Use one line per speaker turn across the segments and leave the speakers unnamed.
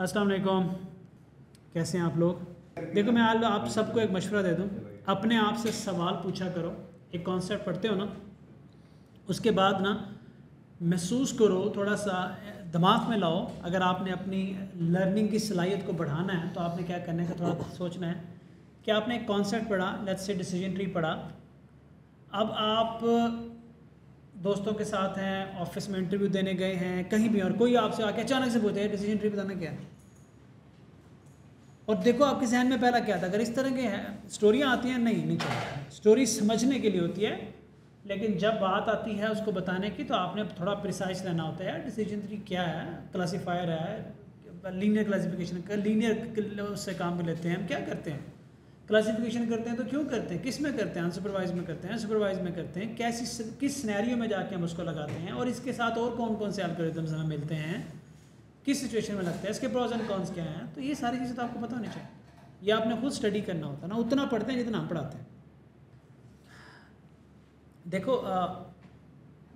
अस्सलाम वालेकुम, कैसे हैं आप लोग। देखो मैं आप सबको एक मशवरा दे दूं, अपने आप से सवाल पूछा करो। एक कॉन्सेप्ट पढ़ते हो ना, उसके बाद ना महसूस करो, थोड़ा सा दिमाग में लाओ। अगर आपने अपनी लर्निंग की सलाहियत को बढ़ाना है तो आपने क्या करने का थोड़ा सोचना है कि आपने एक कॉन्सेप्ट पढ़ा, लेट्स से डिसीजन ट्री पढ़ा। अब आप दोस्तों के साथ हैं, ऑफिस में इंटरव्यू देने गए हैं, कहीं भी, और कोई आपसे आके अचानक से पूछे है डिसीजन ट्री बताना क्या है। और देखो आपके जहन में पहला क्या था। अगर इस तरह की स्टोरियाँ आती हैं, नहीं चलता। स्टोरी समझने के लिए होती है, लेकिन जब बात आती है उसको बताने की तो आपने थोड़ा प्रिसाइज रहना होता है। यार डिसीजन ट्री क्या है, क्लासीफायर है, लीनियर क्लासिफिकेशन, लीनियर उससे काम में लेते हैं। हम क्या करते हैं, क्लासिफिकेशन करते हैं तो क्यों करते हैं, किस में करते हैं, अनसुपरवाइज में करते हैं, सुपरवाइज में करते हैं, किस सिनेरियो में जाके हम उसको लगाते हैं, और इसके साथ और कौन कौन से एल्गोरिथम्स हमें मिलते हैं, किस सिचुएशन में लगता है, इसके प्रोज एंड कॉन्स क्या हैं। तो ये सारी चीज़ें तो आपको पता होनी चाहिए। ये आपने खुद स्टडी करना होता है ना, उतना पढ़ते हैं जितना हम पढ़ाते हैं। देखो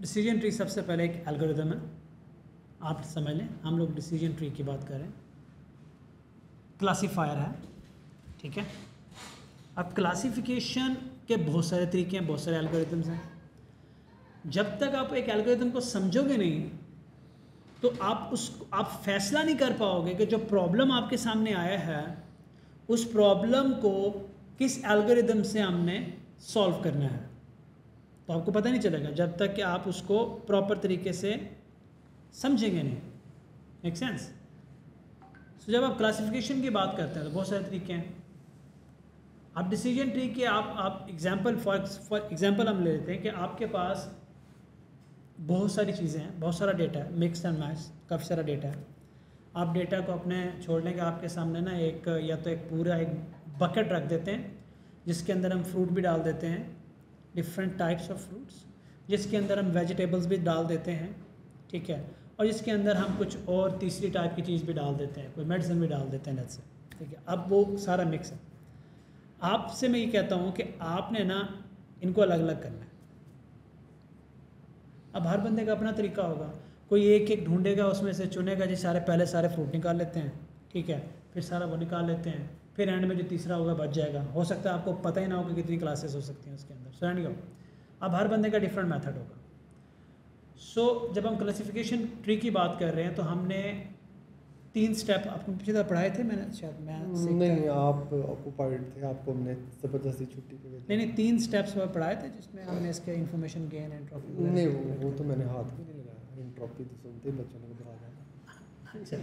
डिसीजन ट्री सबसे पहले एक एल्गोरिथम है, आप समझ लें। हम लोग डिसीजन ट्री की बात करें, क्लासीफायर है, ठीक है। अब क्लासिफिकेशन के बहुत सारे तरीके हैं, बहुत सारे एल्गोरिथम्स हैं। जब तक आप एक एल्गोरिथम को समझोगे नहीं तो आप फैसला नहीं कर पाओगे कि जो प्रॉब्लम आपके सामने आया है उस प्रॉब्लम को किस एल्गोरिथम से हमने सॉल्व करना है। तो आपको पता नहीं चलेगा जब तक कि आप उसको प्रॉपर तरीके से समझेंगे नहीं। Make sense. तो जब आप क्लासिफिकेशन की बात करते हैं तो बहुत सारे तरीके हैं। आप डिसीजन ट्री के आप एग्जांपल फॉर एग्जांपल हम ले लेते हैं कि आपके पास बहुत सारी चीज़ें हैं, बहुत सारा डेटा है, मिक्स एंड मैच, काफ़ी सारा डेटा है। आप डेटा को अपने छोड़ने के आपके सामने ना एक या तो एक पूरा एक बकेट रख देते हैं जिसके अंदर हम फ्रूट भी डाल देते हैं, डिफरेंट टाइप्स ऑफ फ्रूट्स, जिसके अंदर हम वेजिटेबल्स भी डाल देते हैं, ठीक है, और जिसके अंदर हम कुछ और तीसरी टाइप की चीज़ भी डाल देते हैं, कोई मेडिसिन भी डाल देते हैं नेट से, ठीक है। अब वो सारा मिक्स है। आपसे मैं ये कहता हूँ कि आपने ना इनको अलग अलग करना है। अब हर बंदे का अपना तरीका होगा, कोई एक एक ढूंढेगा, उसमें से चुनेगा जी पहले सारे फ्रूट निकाल लेते हैं, ठीक है, फिर सारा वो निकाल लेते हैं, फिर एंड में जो तीसरा होगा बच जाएगा। हो सकता है आपको पता ही ना हो कि कितनी क्लासेस हो सकती हैं उसके अंदर, समझ गए। अब हर बंदे का डिफरेंट मेथड होगा। सो जब हम क्लासिफिकेशन ट्री की बात कर रहे हैं तो हमने 3 स्टेप आपको पिछली बार पढ़ाए थे, मैंने शायद
नहीं आप ऑक्यूपाइड थे, आपको हमने ज़बरदस्ती छुट्टी पे भेजा।
नहीं 3 स्टेप्स में पढ़ाए थे जिसमें हमने इसके इन्फॉर्मेशन गेन, एंट्रोपी।
नहीं वो तो मैंने हाथ भी नहीं लगाया, एंट्रोपी तो सुनते ही बच्चों को घबरा जाना।
अच्छा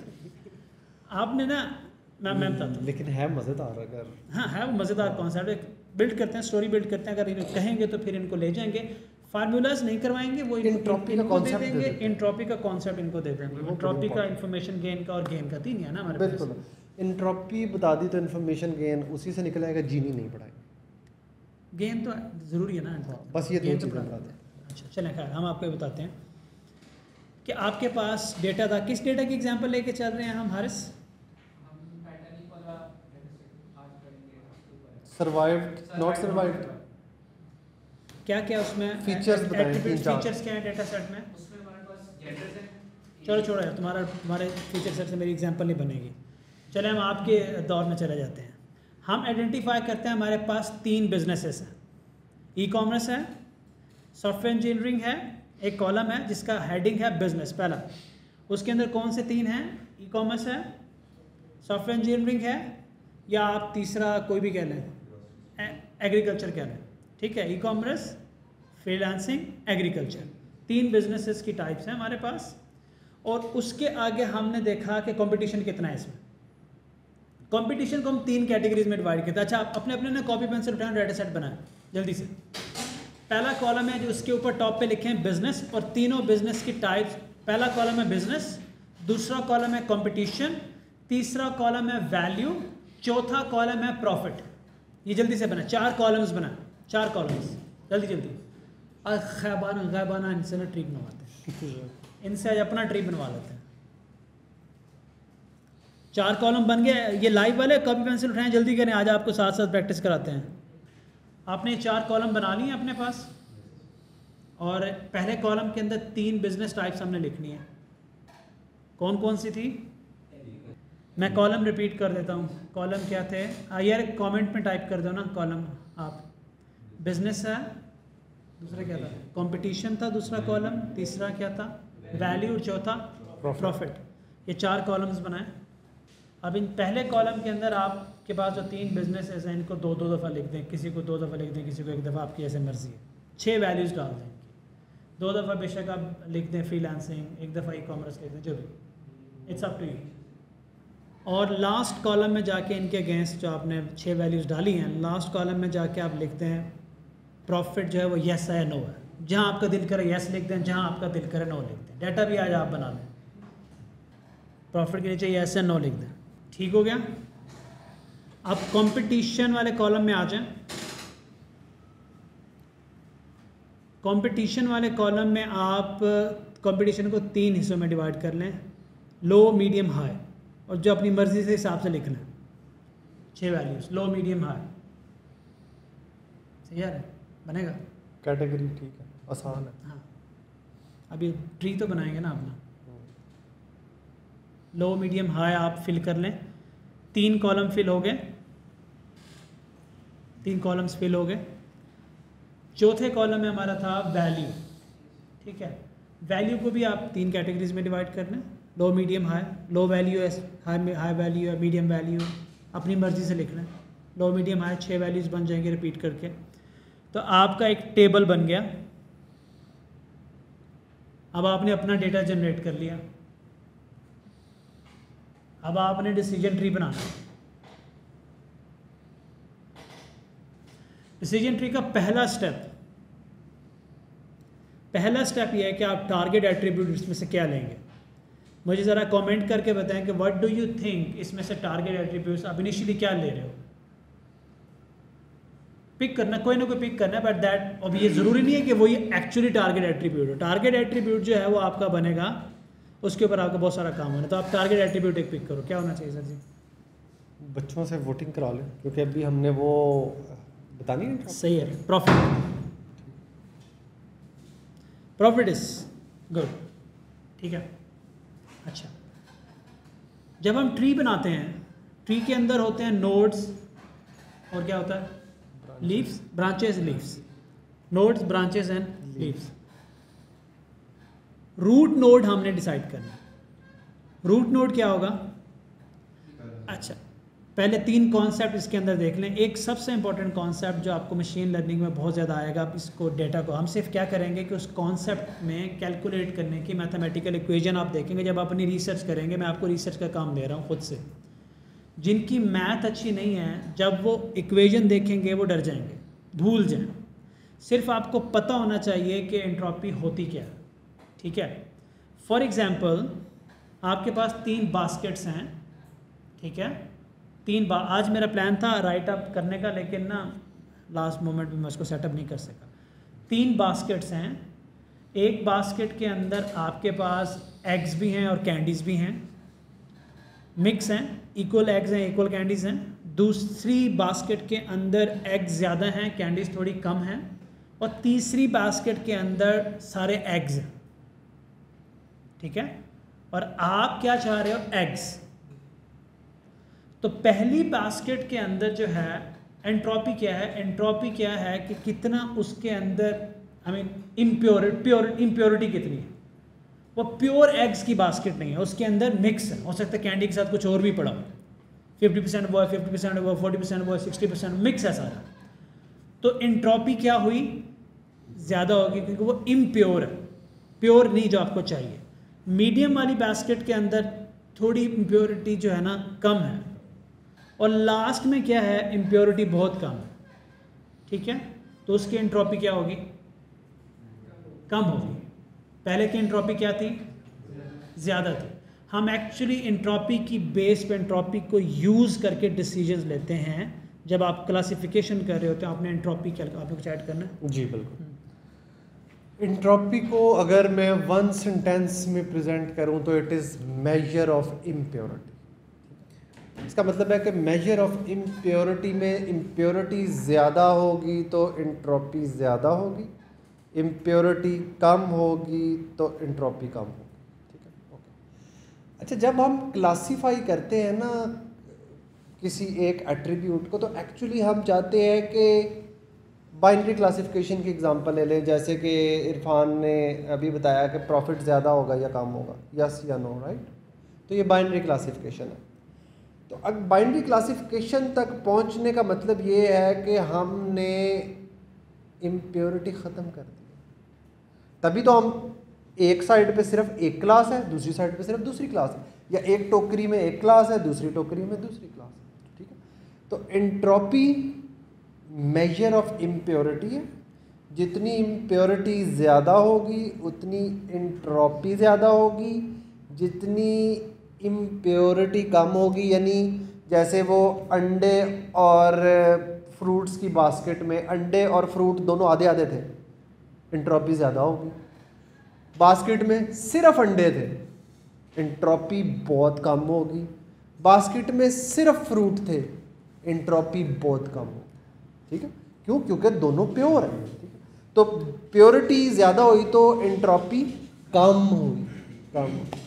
आपने ना मैं बताता हूँ,
लेकिन है मज़ेदार। अगर
हाँ है वो मज़ेदार कॉन्सेप्ट, बिल्ड करते हैं, स्टोरी बिल्ड करते हैं। अगर इन्हें कहेंगे तो फिर इनको ले जाएंगे, फार्मूलाज नहीं करवाएंगे, वो
एंट्रोपी का
कॉन्सेप्ट दे देंगे, एंट्रोपी का कॉन्सेप्ट इनको दे देंगे। एंट्रोपी का इन्फॉर्मेशन गेन का और गेन का 3 है ना हमारे पास।
बिल्कुल, एंट्रोपी बता दी तो इन्फॉर्मेशन गेन उसी से निकल आएगा, जीनी नहीं पढ़ाएंगे।
गेन तो ज़रूरी है ना,
बस ये 2 चीज़ें
पढ़ाते हैं। अच्छा चलें, खैर हम आपको बताते हैं कि आपके पास डेटा था। किस डेटा की एग्जांपल लेके चल रहे हैं हम हारिस?
सर्वाइव्ड, नॉट सर्वाइव्ड,
क्या क्या उसमें
फीचर्स बताएं।
फीचर्स क्या है डेटा सेट में? उसमें हमारे पास जेंडर्स है। चलो छोड़ो यार, तुम्हारे फीचर सेट से मेरी एग्जांपल नहीं बनेगी। चले हम आपके दौर में चले जाते हैं। हम आइडेंटिफाई करते हैं, हमारे पास 3 बिजनेसेस हैं। ई कॉमर्स है, सॉफ्टवेयर इंजीनियरिंग है, एक कॉलम है जिसका हेडिंग है बिजनेस पहला। उसके अंदर कौन से 3 हैं? ई कॉमर्स है, सॉफ्टवेयर इंजीनियरिंग है, या आप तीसरा कोई भी कह लें, एग्रीकल्चर कह लें, ठीक है। E commerce, freelancing, agriculture, 3 businesses की टाइप्स हैं हमारे पास। और उसके आगे हमने देखा कि कंपटीशन कितना है इसमें। कंपटीशन को हम 3 कैटेगरीज में डिवाइड करते हैं। अच्छा आप अपने अपने ना कॉपी पेंसिल उठाएं, डाटा सेट बनाएं जल्दी से। पहला कॉलम है जो उसके ऊपर टॉप पे लिखे हैं बिजनेस, और तीनों बिजनेस की टाइप्स। पहला कॉलम है बिजनेस, दूसरा कॉलम है कंपटीशन, तीसरा कॉलम है वैल्यू, चौथा कॉलम है प्रॉफिट। ये जल्दी से बनाए, 4 कॉलम्स बनाए, 4 कॉलम्स जल्दी। और गैबाना इनसे ना ट्री बनवाते हैं, इनसे आज अपना ट्री बनवा लेते हैं। 4 कॉलम बन गए। ये लाइव वाले कॉपी पेंसिल उठाएं, जल्दी करें, आज आपको साथ साथ प्रैक्टिस कराते हैं। आपने 4 कॉलम बना लिए अपने पास, और पहले कॉलम के अंदर 3 बिजनेस टाइप्स हमने लिखनी है। कौन कौन सी थी? मैं कॉलम रिपीट कर देता हूँ। कॉलम क्या थे यार, कमेंट में टाइप कर दो ना कॉलम आप। बिजनेस है, दूसरा क्या था, कंपटीशन था दूसरा कॉलम, तीसरा क्या था वैल्यू, और चौथा प्रॉफिट। ये 4 कॉलम्स बनाए। अब इन पहले कॉलम के अंदर आपके पास जो 3 बिजनेसेस हैं इनको 2-2 दफ़ा लिख दें, किसी को 2 दफ़ा लिख दें, किसी को 1 दफ़ा, आपकी ऐसे मर्जी है। 6 वैल्यूज़ डाल दें, 2 दफ़ा बेशक आप लिख दें फ्रीलांसिंग, 1 दफ़ा ई-कॉमर्स लिख दें, जो भी, इट्स अप टू यू। और लास्ट कॉलम में जाके इनके अगेंस्ट जो आपने 6 वैल्यूज़ डाली हैं, लास्ट कॉलम में जाके आप लिखते हैं प्रॉफिट जो है वो येस है या नो है। जहाँ आपका दिल करे येस लिख दें, जहाँ आपका दिल करे नो लिख दें। डाटा भी आज आप बना लें, प्रॉफिट के नीचे येस है नो लिख दें। ठीक हो गया। अब कंपटीशन वाले कॉलम में आ जाएं। कंपटीशन वाले कॉलम में आप कंपटीशन को 3 हिस्सों में डिवाइड कर लें, लो, मीडियम, हाई, और जो अपनी मर्ज़ी से हिसाब से लिख लें 6 वैल्यूज़, लो, मीडियम, हाई। सही है, बनेगा
कैटेगरी? ठीक है, आसान है।
हाँ, अभी ट्री तो बनाएंगे ना अपना। लो, मीडियम, हाई आप फिल कर लें। 3 कॉलम फिल हो गए, 3 कॉलम्स फिल हो गए। चौथे कॉलम में हमारा था वैल्यू। ठीक है, वैल्यू को भी आप 3 कैटेगरीज में डिवाइड कर लें, लो, मीडियम, हाई। लो वैल्यू है, हाई वैल्यू है, मीडियम वैल्यू, अपनी मर्ज़ी से लिख लें। लो, मीडियम, हाई 6 वैल्यूज़ बन जाएंगे रिपीट करके। तो आपका एक टेबल बन गया। अब आपने अपना डेटा जनरेट कर लिया। अब आपने डिसीजन ट्री बनाना है। डिसीजन ट्री का पहला स्टेप यह है कि आप टारगेट एट्रीब्यूट इसमें से क्या लेंगे। मुझे ज़रा कमेंट करके बताएं कि व्हाट डू यू थिंक इसमें से टारगेट एट्रीब्यूट्स आप इनिशियली क्या ले रहे हो। पिक करना, कोई ना कोई पिक करना है, बट दैट अब ये ज़रूरी नहीं है कि वो ये एक्चुअली टारगेट एट्रीब्यूट हो। टारगेट एट्रीब्यूट जो है वो आपका बनेगा, उसके ऊपर आपका बहुत सारा काम होना है। तो आप टारगेट एट्रीब्यूट एक पिक करो, क्या होना चाहिए सर जी?
बच्चों से वोटिंग करा लें, क्योंकि अभी हमने वो बतानी है।
सही है, प्रॉफिट इज गुड। ठीक है, अच्छा, जब हम ट्री बनाते हैं, ट्री के अंदर होते हैं नोड्स और क्या होता है, leaves, branches, leaves, nodes, branches and leaves. Root node हमने डिसाइड करना। रूट नोड क्या होगा? अच्छा, पहले 3 कॉन्सेप्ट इसके अंदर देख लें। एक सबसे इंपॉर्टेंट कॉन्सेप्ट जो आपको मशीन लर्निंग में बहुत ज़्यादा आएगा, आप इसको डेटा को हम सिर्फ क्या करेंगे कि उस कॉन्सेप्ट में कैलकुलेट करने की मैथमेटिकल इक्वेशन आप देखेंगे। जब आप अपनी रिसर्च करेंगे, मैं आपको रिसर्च का काम दे रहा हूँ खुद से, जिनकी मैथ अच्छी नहीं है, जब वो इक्वेशन देखेंगे वो डर जाएंगे, भूल जाएं। सिर्फ आपको पता होना चाहिए कि एंट्रोपी होती क्या है। ठीक है, फॉर एग्जांपल आपके पास 3 बास्केट्स हैं। ठीक है, आज मेरा प्लान था राइट अप करने का, लेकिन ना लास्ट मोमेंट में मैं उसको सेटअप नहीं कर सका। 3 बास्केट्स हैं। एक बास्केट के अंदर आपके पास एग्स भी हैं और कैंडीज़ भी हैं, मिक्स हैं, इक्वल एग्स हैं, इक्वल कैंडीज़ हैं। दूसरी बास्केट के अंदर एग्स ज़्यादा हैं, कैंडीज़ थोड़ी कम हैं। और तीसरी बास्केट के अंदर सारे एग्स हैं। ठीक है, और आप क्या चाह रहे हो? एग्स। तो पहली बास्केट के अंदर जो है एंट्रोपी क्या है? एंट्रोपी क्या है कि कितना उसके अंदर इम्प्योरिटी कितनी है। वो प्योर एग्स की बास्केट नहीं है, उसके अंदर मिक्स है। हो सकता है कैंडी के साथ कुछ और भी पड़ा हो, 50% वो है, 50% वो है, 40% वो है, 60% मिक्स है सारा। तो एंट्रोपी क्या हुई? ज़्यादा होगी, क्योंकि वो इम्प्योर है, प्योर नहीं जो आपको चाहिए। मीडियम वाली बास्केट के अंदर थोड़ी इम्प्योरिटी जो है ना कम है, और लास्ट में क्या है? इम्प्योरिटी बहुत कम है। ठीक है, तो उसकी एंट्रोपी क्या होगी? कम होगी। पहले की एंट्रोपी क्या थी? ज़्यादा थी। हम एक्चुअली एंट्रोपी की बेस पे एंट्रोपी को यूज़ करके डिसीजंस लेते हैं। जब आप क्लासिफिकेशन कर रहे होते हैं, आपने एंट्रोपी क्या आपको कुछ ऐड करना है?
जी बिल्कुल। एंट्रोपी को अगर मैं 1 सेंटेंस में प्रेजेंट करूं तो it is measure of impurity. इसका मतलब है कि मेजर ऑफ इम्प्योरिटी में इम्प्योरिटी ज़्यादा होगी तो एंट्रोपी ज़्यादा होगी, इम्प्योरिटी कम होगी तो एंट्रोपी कम होगी। ठीक है, ओके। अच्छा, जब हम क्लासीफाई करते हैं ना किसी एक एट्रीब्यूट को, तो एक्चुअली हम चाहते हैं कि बाइनरी क्लासिफिकेशन की एग्जांपल ले लें, जैसे कि इरफान ने अभी बताया कि प्रॉफिट ज़्यादा होगा या कम होगा, यस या नो, राइट। तो ये बाइनरी क्लासिफिकेशन है। तो अब बाइनरी क्लासिफिकेशन तक पहुंचने का मतलब ये है कि हमने इम्प्योरिटी ख़त्म कर दी। तभी तो हम एक साइड पे सिर्फ एक क्लास है, दूसरी साइड पे सिर्फ दूसरी क्लास है, या एक टोकरी में एक क्लास है, दूसरी टोकरी में दूसरी क्लास है, ठीक है। तो एंट्रोपी मेजर ऑफ इम्प्योरिटी है। जितनी इम्प्योरिटी ज़्यादा होगी उतनी एंट्रोपी ज़्यादा होगी, जितनी इम्प्योरिटी कम होगी, यानी जैसे वो अंडे और फ्रूट्स की बास्केट में अंडे और फ्रूट दोनों आधे आधे थे, एंट्रोपी ज़्यादा होगी। बास्केट में सिर्फ अंडे थे, एंट्रोपी बहुत कम होगी। बास्केट में सिर्फ फ्रूट थे, एंट्रोपी बहुत कम होगी, ठीक है। क्यों? क्योंकि दोनों प्योर हैं, ठीक है। तो प्योरिटी ज़्यादा हुई तो एंट्रोपी कम होगी, कम होगी।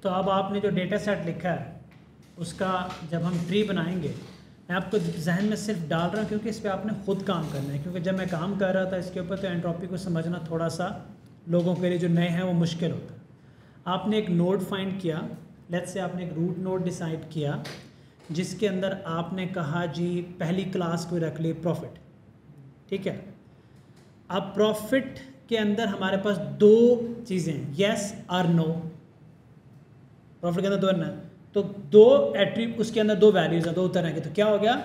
तो अब आपने जो डेटा सेट लिखा है उसका जब हम ट्री बनाएंगे, मैं आपको जहन में सिर्फ डाल रहा हूँ क्योंकि इस पर आपने ख़ुद काम करना है, क्योंकि जब मैं काम कर रहा था इसके ऊपर तो एंट्रोपी को समझना थोड़ा सा लोगों के लिए जो नए हैं वो मुश्किल होता है। आपने एक नोड फाइंड किया, लेट्स से आपने एक रूट नोड डिसाइड किया जिसके अंदर आपने कहा जी पहली क्लास को रख ली प्रॉफिट, ठीक है। अब प्रॉफिट के अंदर हमारे पास दो चीज़ें हैं, येस और नो। प्रॉफिट के अंदर दो है, तो दो एट्रीब्यूट, उसके अंदर दो वैल्यूज़ हैं, दो तरह के। तो क्या हो गया,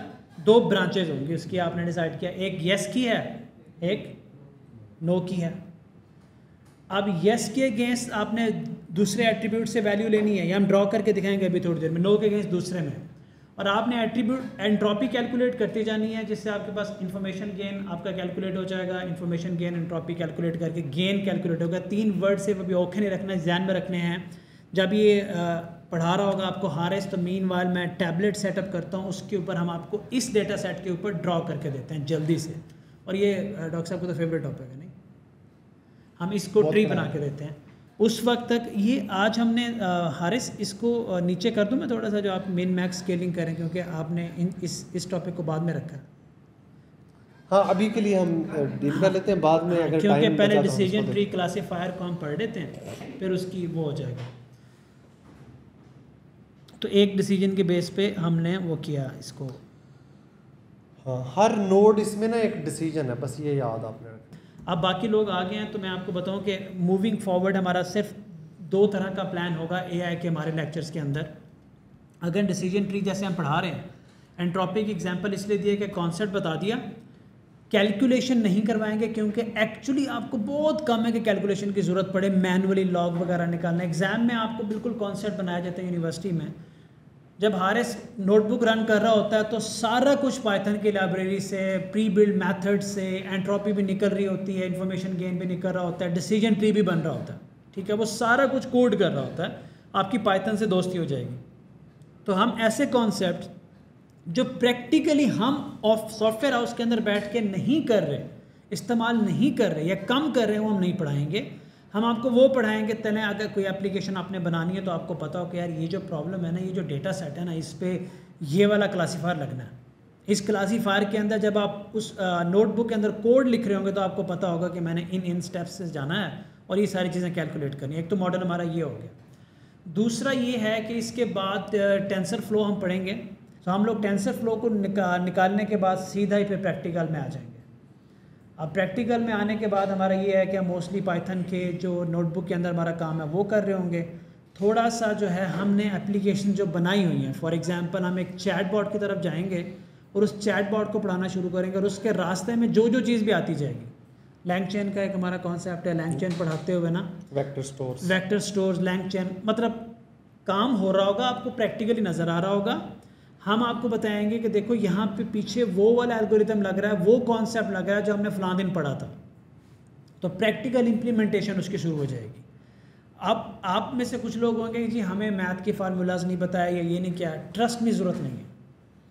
दो ब्रांचेज होंगी उसकी। आपने डिसाइड किया एक येस की है, एक नो की है। अब येस के अगेंस्ट आपने दूसरे एट्रीब्यूट से वैल्यू लेनी है, या हम ड्रॉ करके दिखाएंगे अभी थोड़ी देर में। नो के अगेंस्ट दूसरे में, और आपने एट्रीब्यूट एंट्रोपी कैलकुलेट करती जानी है, जिससे आपके पास इन्फॉर्मेशन गेन आपका कैलकुलेट हो जाएगा। इन्फॉर्मेशन गेन एंट्रोपी कैलकुलेट करके गेन कैलकुलेट होगा। 3 वर्ड से वो भी औखे नहीं रखना, ध्यान में रखने हैं। जब ये पढ़ा रहा होगा आपको हारिस, तो मीनवाइल मैं टैबलेट सेटअप करता हूँ, उसके ऊपर हम आपको इस डेटा सेट के ऊपर ड्रॉ करके देते हैं जल्दी से। और ये डॉक्टर साहब को तो फेवरेट टॉपिक है, नहीं, हम इसको ट्री बना के देते हैं। उस वक्त तक ये आज हमने हारिस इसको नीचे कर दूं मैं थोड़ा सा, जो आप मिन मैक्स स्केलिंग करें, क्योंकि आपने इस टॉपिक को बाद में रखा है।
हाँ, अभी के लिए हम डील कर लेते हैं, बाद में अगर
क्योंकि
टाइम
पहले
बचा तो
डिसीजन ट्री क्लासीफायर को हम पढ़ लेते हैं, फिर उसकी वो हो जाएगा। तो एक डिसीजन के बेस पे हमने वो किया इसको।
हाँ, हर नोड इसमें ना एक डिसीजन है, बस ये याद आपने रखना।
अब बाकी लोग आ गए हैं तो मैं आपको बताऊं कि मूविंग फॉरवर्ड हमारा सिर्फ 2 तरह का प्लान होगा एआई के हमारे लेक्चर्स के अंदर। अगर डिसीजन ट्री जैसे हम पढ़ा रहे हैं, एंट्रोपी की एग्जांपल इसलिए दिए कि कॉन्सेप्ट बता दिया, कैलकुलेशन नहीं करवाएंगे क्योंकि एक्चुअली आपको बहुत कम है कि कैलकुलेशन की ज़रूरत पड़े, मैनुअली लॉग वगैरह निकालना। एग्जाम में आपको बिल्कुल कॉन्सेप्ट बनाया जाता है यूनिवर्सिटी में। जब हारिस नोटबुक रन कर रहा होता है तो सारा कुछ पाइथन की लाइब्रेरी से, प्री बिल्ड मेथड से, एंट्रोपी भी निकल रही होती है, इन्फॉर्मेशन गेन भी निकल रहा होता है, डिसीजन ट्री भी बन रहा होता है, ठीक है। वो सारा कुछ कोड कर रहा होता है, आपकी पाइथन से दोस्ती हो जाएगी। तो हम ऐसे कॉन्सेप्ट जो प्रैक्टिकली हम सॉफ्टवेयर हाउस के अंदर बैठ के नहीं कर रहे, इस्तेमाल नहीं कर रहे या कम कर रहे हैं, वो हम नहीं पढ़ाएंगे। हम आपको वो पढ़ाएंगे तले अगर कोई एप्लीकेशन आपने बनानी है तो आपको पता हो कि यार ये जो प्रॉब्लम है ना, ये जो डेटा सेट है ना, इस पर ये वाला क्लासीफायर लगना है। इस क्लासीफायर के अंदर जब आप उस नोटबुक के अंदर कोड लिख रहे होंगे तो आपको पता होगा कि मैंने इन स्टेप्स से जाना है और ये सारी चीज़ें कैलकुलेट करनी है। एक तो मॉडल हमारा ये हो गया। दूसरा ये है कि इसके बाद टेंसर फ्लो हम पढ़ेंगे। तो हम लोग टेंसर फ्लो को निकालने के बाद सीधा ही फिर प्रैक्टिकल में आ जाएंगे। अब प्रैक्टिकल में आने के बाद हमारा ये है कि हम मोस्टली पाइथन के जो नोटबुक के अंदर हमारा काम है वो कर रहे होंगे। थोड़ा सा जो है हमने एप्लीकेशन जो बनाई हुई है, फॉर एग्जांपल हम एक चैट बॉट की तरफ जाएंगे और उस चैट बॉट को पढ़ाना शुरू करेंगे, और उसके रास्ते में जो जो चीज़ भी आती जाएगी। लैंगचेन का एक हमारा कॉन्सेप्ट है, लैंगचेन पढ़ाते हुए ना, वेक्टर स्टोर्स, लैंगचेन, मतलब काम हो रहा होगा, आपको प्रैक्टिकली नज़र आ रहा होगा। हम आपको बताएंगे कि देखो यहाँ पे पीछे वो वाला एल्गोरिथम लग रहा है, वो कॉन्सेप्ट लग रहा है जो हमने फलां दिन पढ़ा था। तो प्रैक्टिकल इम्प्लीमेंटेशन उसकी शुरू हो जाएगी। अब आप में से कुछ लोग होंगे कि जी हमें मैथ के फार्मूलाज नहीं बताया या ये नहीं किया। ट्रस्ट में ज़रूरत नहीं है,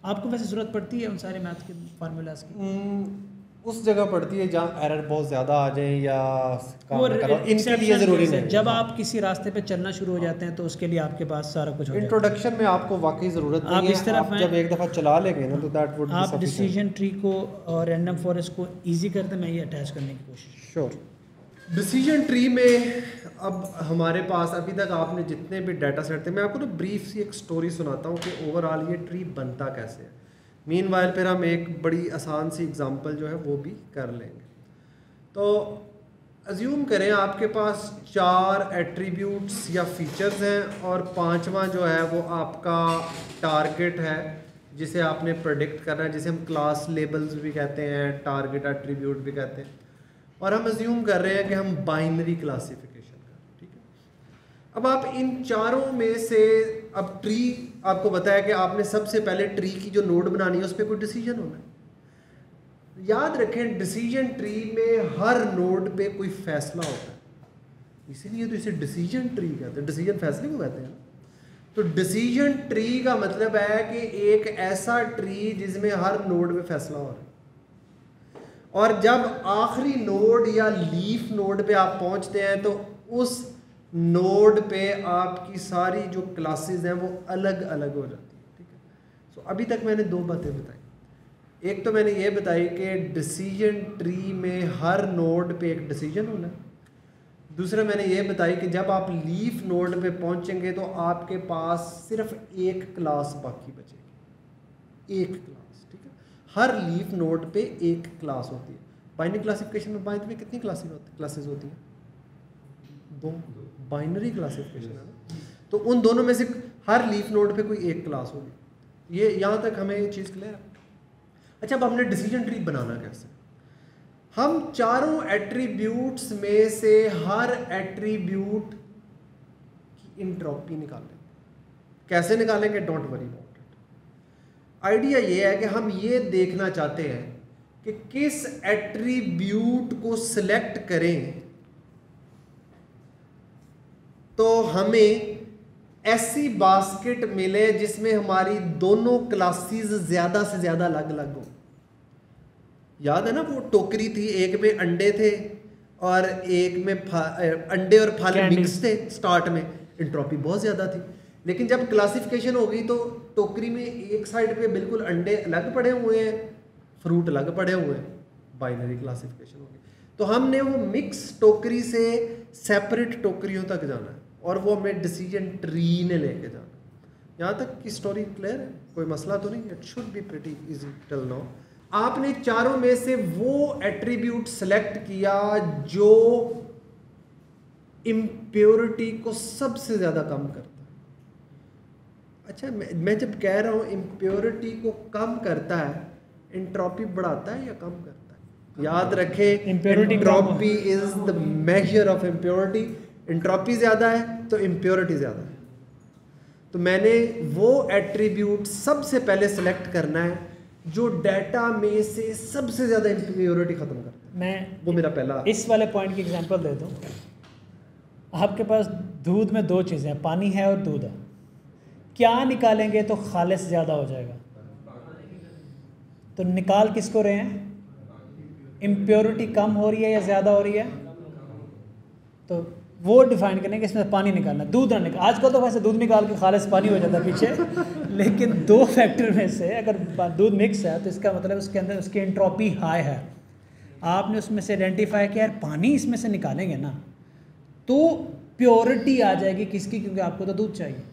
आपको वैसे ज़रूरत पड़ती है उन सारे मैथ के फार्मूलाज की।
उस जगह पड़ती है जहाँ एरर बहुत ज़्यादा आ जाए या काम
वो
ना करो, इनके लिए ज़रूरी नहीं है।
जब आप किसी रास्ते पे चलना शुरू हो जाते हैं तो उसके लिए आपके पास सारा कुछ हो जाता है।
इंट्रोडक्शन में आपको वाकई ज़रूरत
आप
नहीं
इस
है,
तरफ
आप
हैं,
जब एक दफ़ा चला लेंगे ना तो दैट वुड बी
आप
सफिशिएंट।
डिसीजन ट्री को और रैंडम फॉरेस्ट को इजी करते मैं ये अटैच करने की कोशिश।
श्योर। डिसीजन ट्री में अब हमारे पास अभी तक आपने जितने भी डाटा सेट थे, मैं आपको ना ब्रीफ सी एक स्टोरी सुनाता हूँ कि ओवरऑल ये ट्री बनता कैसे है। मीनवाइल फिर हम एक बड़ी आसान सी एग्जांपल जो है वो भी कर लेंगे। तो अज्यूम करें आपके पास 4 एट्रीब्यूट्स या फीचर्स हैं और 5वां जो है वो आपका टारगेट है जिसे आपने प्रेडिक्ट करना है, जिसे हम क्लास लेबल्स भी कहते हैं, टारगेट एट्रीब्यूट भी कहते हैं। और हम अज्यूम कर रहे हैं कि हम बाइनरी क्लासिफिकेशन कर, ठीक है। अब आप इन चारों में से, अब ट्री आपको बताया कि आपने सबसे पहले ट्री की जो नोड बनानी है उस पर कोई डिसीजन होना है। याद रखें डिसीजन ट्री में हर नोड पे कोई फैसला होता है, इसीलिए तो इसे डिसीजन ट्री कहते हैं, डिसीजन फैसले को कहते हैं। तो डिसीजन ट्री का मतलब है कि एक ऐसा ट्री जिसमें हर नोड पे फैसला हो रहा है, और जब आखिरी नोड या लीफ नोड पे आप पहुंचते हैं तो उस नोड पे आपकी सारी जो क्लासेस हैं वो अलग अलग हो जाती है, ठीक है। सो अभी तक मैंने 2 बातें बताई। एक तो मैंने ये बताई कि डिसीजन ट्री में हर नोड पे एक डिसीजन होना है। दूसरा मैंने ये बताई कि जब आप लीफ नोड पे पहुंचेंगे तो आपके पास सिर्फ एक क्लास बाकी बचेगी, एक क्लास, ठीक है। हर लीफ नोड पे एक क्लास होती है। बाइनरी क्लासिफिकेशन में बाइनरी में कितनी क्लासेस होती हैं? 2 बाइनरी क्लासिफिकेशन है ना, तो उन दोनों में से हर लीफ नोड पे कोई एक क्लास होगी। ये यहाँ तक हमें ये चीज़ क्लियर है। अच्छा, अब हमने डिसीजन ट्री बनाना कैसे? हम चारों एट्रीब्यूट्स में से हर एट्रीब्यूट की इंट्रोपी निकालेंगे। कैसे निकालेंगे? Don't worry about it. Idea ये है कि हम ये देखना चाहते हैं कि किस एट्रीब्यूट को सिलेक्ट करें तो हमें ऐसी बास्केट मिले जिसमें हमारी दोनों क्लासेस ज़्यादा से ज़्यादा अलग अलग हो। याद है ना वो टोकरी थी, एक में अंडे थे और एक में अंडे और फल मिक्स थे। स्टार्ट में इंट्रोपी बहुत ज़्यादा थी, लेकिन जब क्लासिफिकेशन हो गई तो टोकरी में एक साइड पे बिल्कुल अंडे अलग पड़े हुए हैं, फ्रूट अलग पड़े हुए हैं, बाइनरी क्लासिफिकेशन हो गई। तो हमने वो मिक्स टोकरी से सेपरेट टोकरियों तक जाना है और वो हमें डिसीजन ट्री ने लेके जाना है। यहाँ तक की स्टोरी क्लियर है? कोई मसला तो नहीं? It should be pretty easy till now. आपने चारों में से वो एट्रीब्यूट सेलेक्ट किया जो इम्प्योरिटी को सबसे ज़्यादा कम करता है। अच्छा, मैं जब कह रहा हूँ इम्प्योरिटी को कम करता है, इंट्रोपी बढ़ाता है या कम करता है? याद रखें, entropy is the measure of impurity. Entropy ज़्यादा है तो इम्प्योरिटी ज़्यादा है। तो मैंने वो एट्रीब्यूट सबसे पहले सेलेक्ट करना है जो डाटा में से सबसे ज़्यादा इम्प्योरिटी ख़त्म करता है।
मैं
वो मेरा पहला
इस वाले पॉइंट की एग्जांपल दे दूँ। आपके पास दूध में 2 चीज़ें हैं, पानी है और दूध है। क्या निकालेंगे तो खालिस ज़्यादा हो जाएगा? तो निकाल किसको रहे हैं? इम्प्योरिटी कम हो रही है या ज़्यादा हो रही है? तो वो डिफाइन करें कि इसमें पानी निकालना, दूध ना निकाल। आजकल तो वैसे दूध निकाल के खालिस पानी हो जाता है पीछे, लेकिन 2 फैक्टर में से अगर दूध मिक्स है तो इसका मतलब उसके अंदर उसकी एंट्रोपी हाई है। आपने उसमें से आइडेंटिफाई किया यार पानी इसमें से निकालेंगे ना तो प्योरिटी आ जाएगी किसकी? क्योंकि आपको तो दूध चाहिए।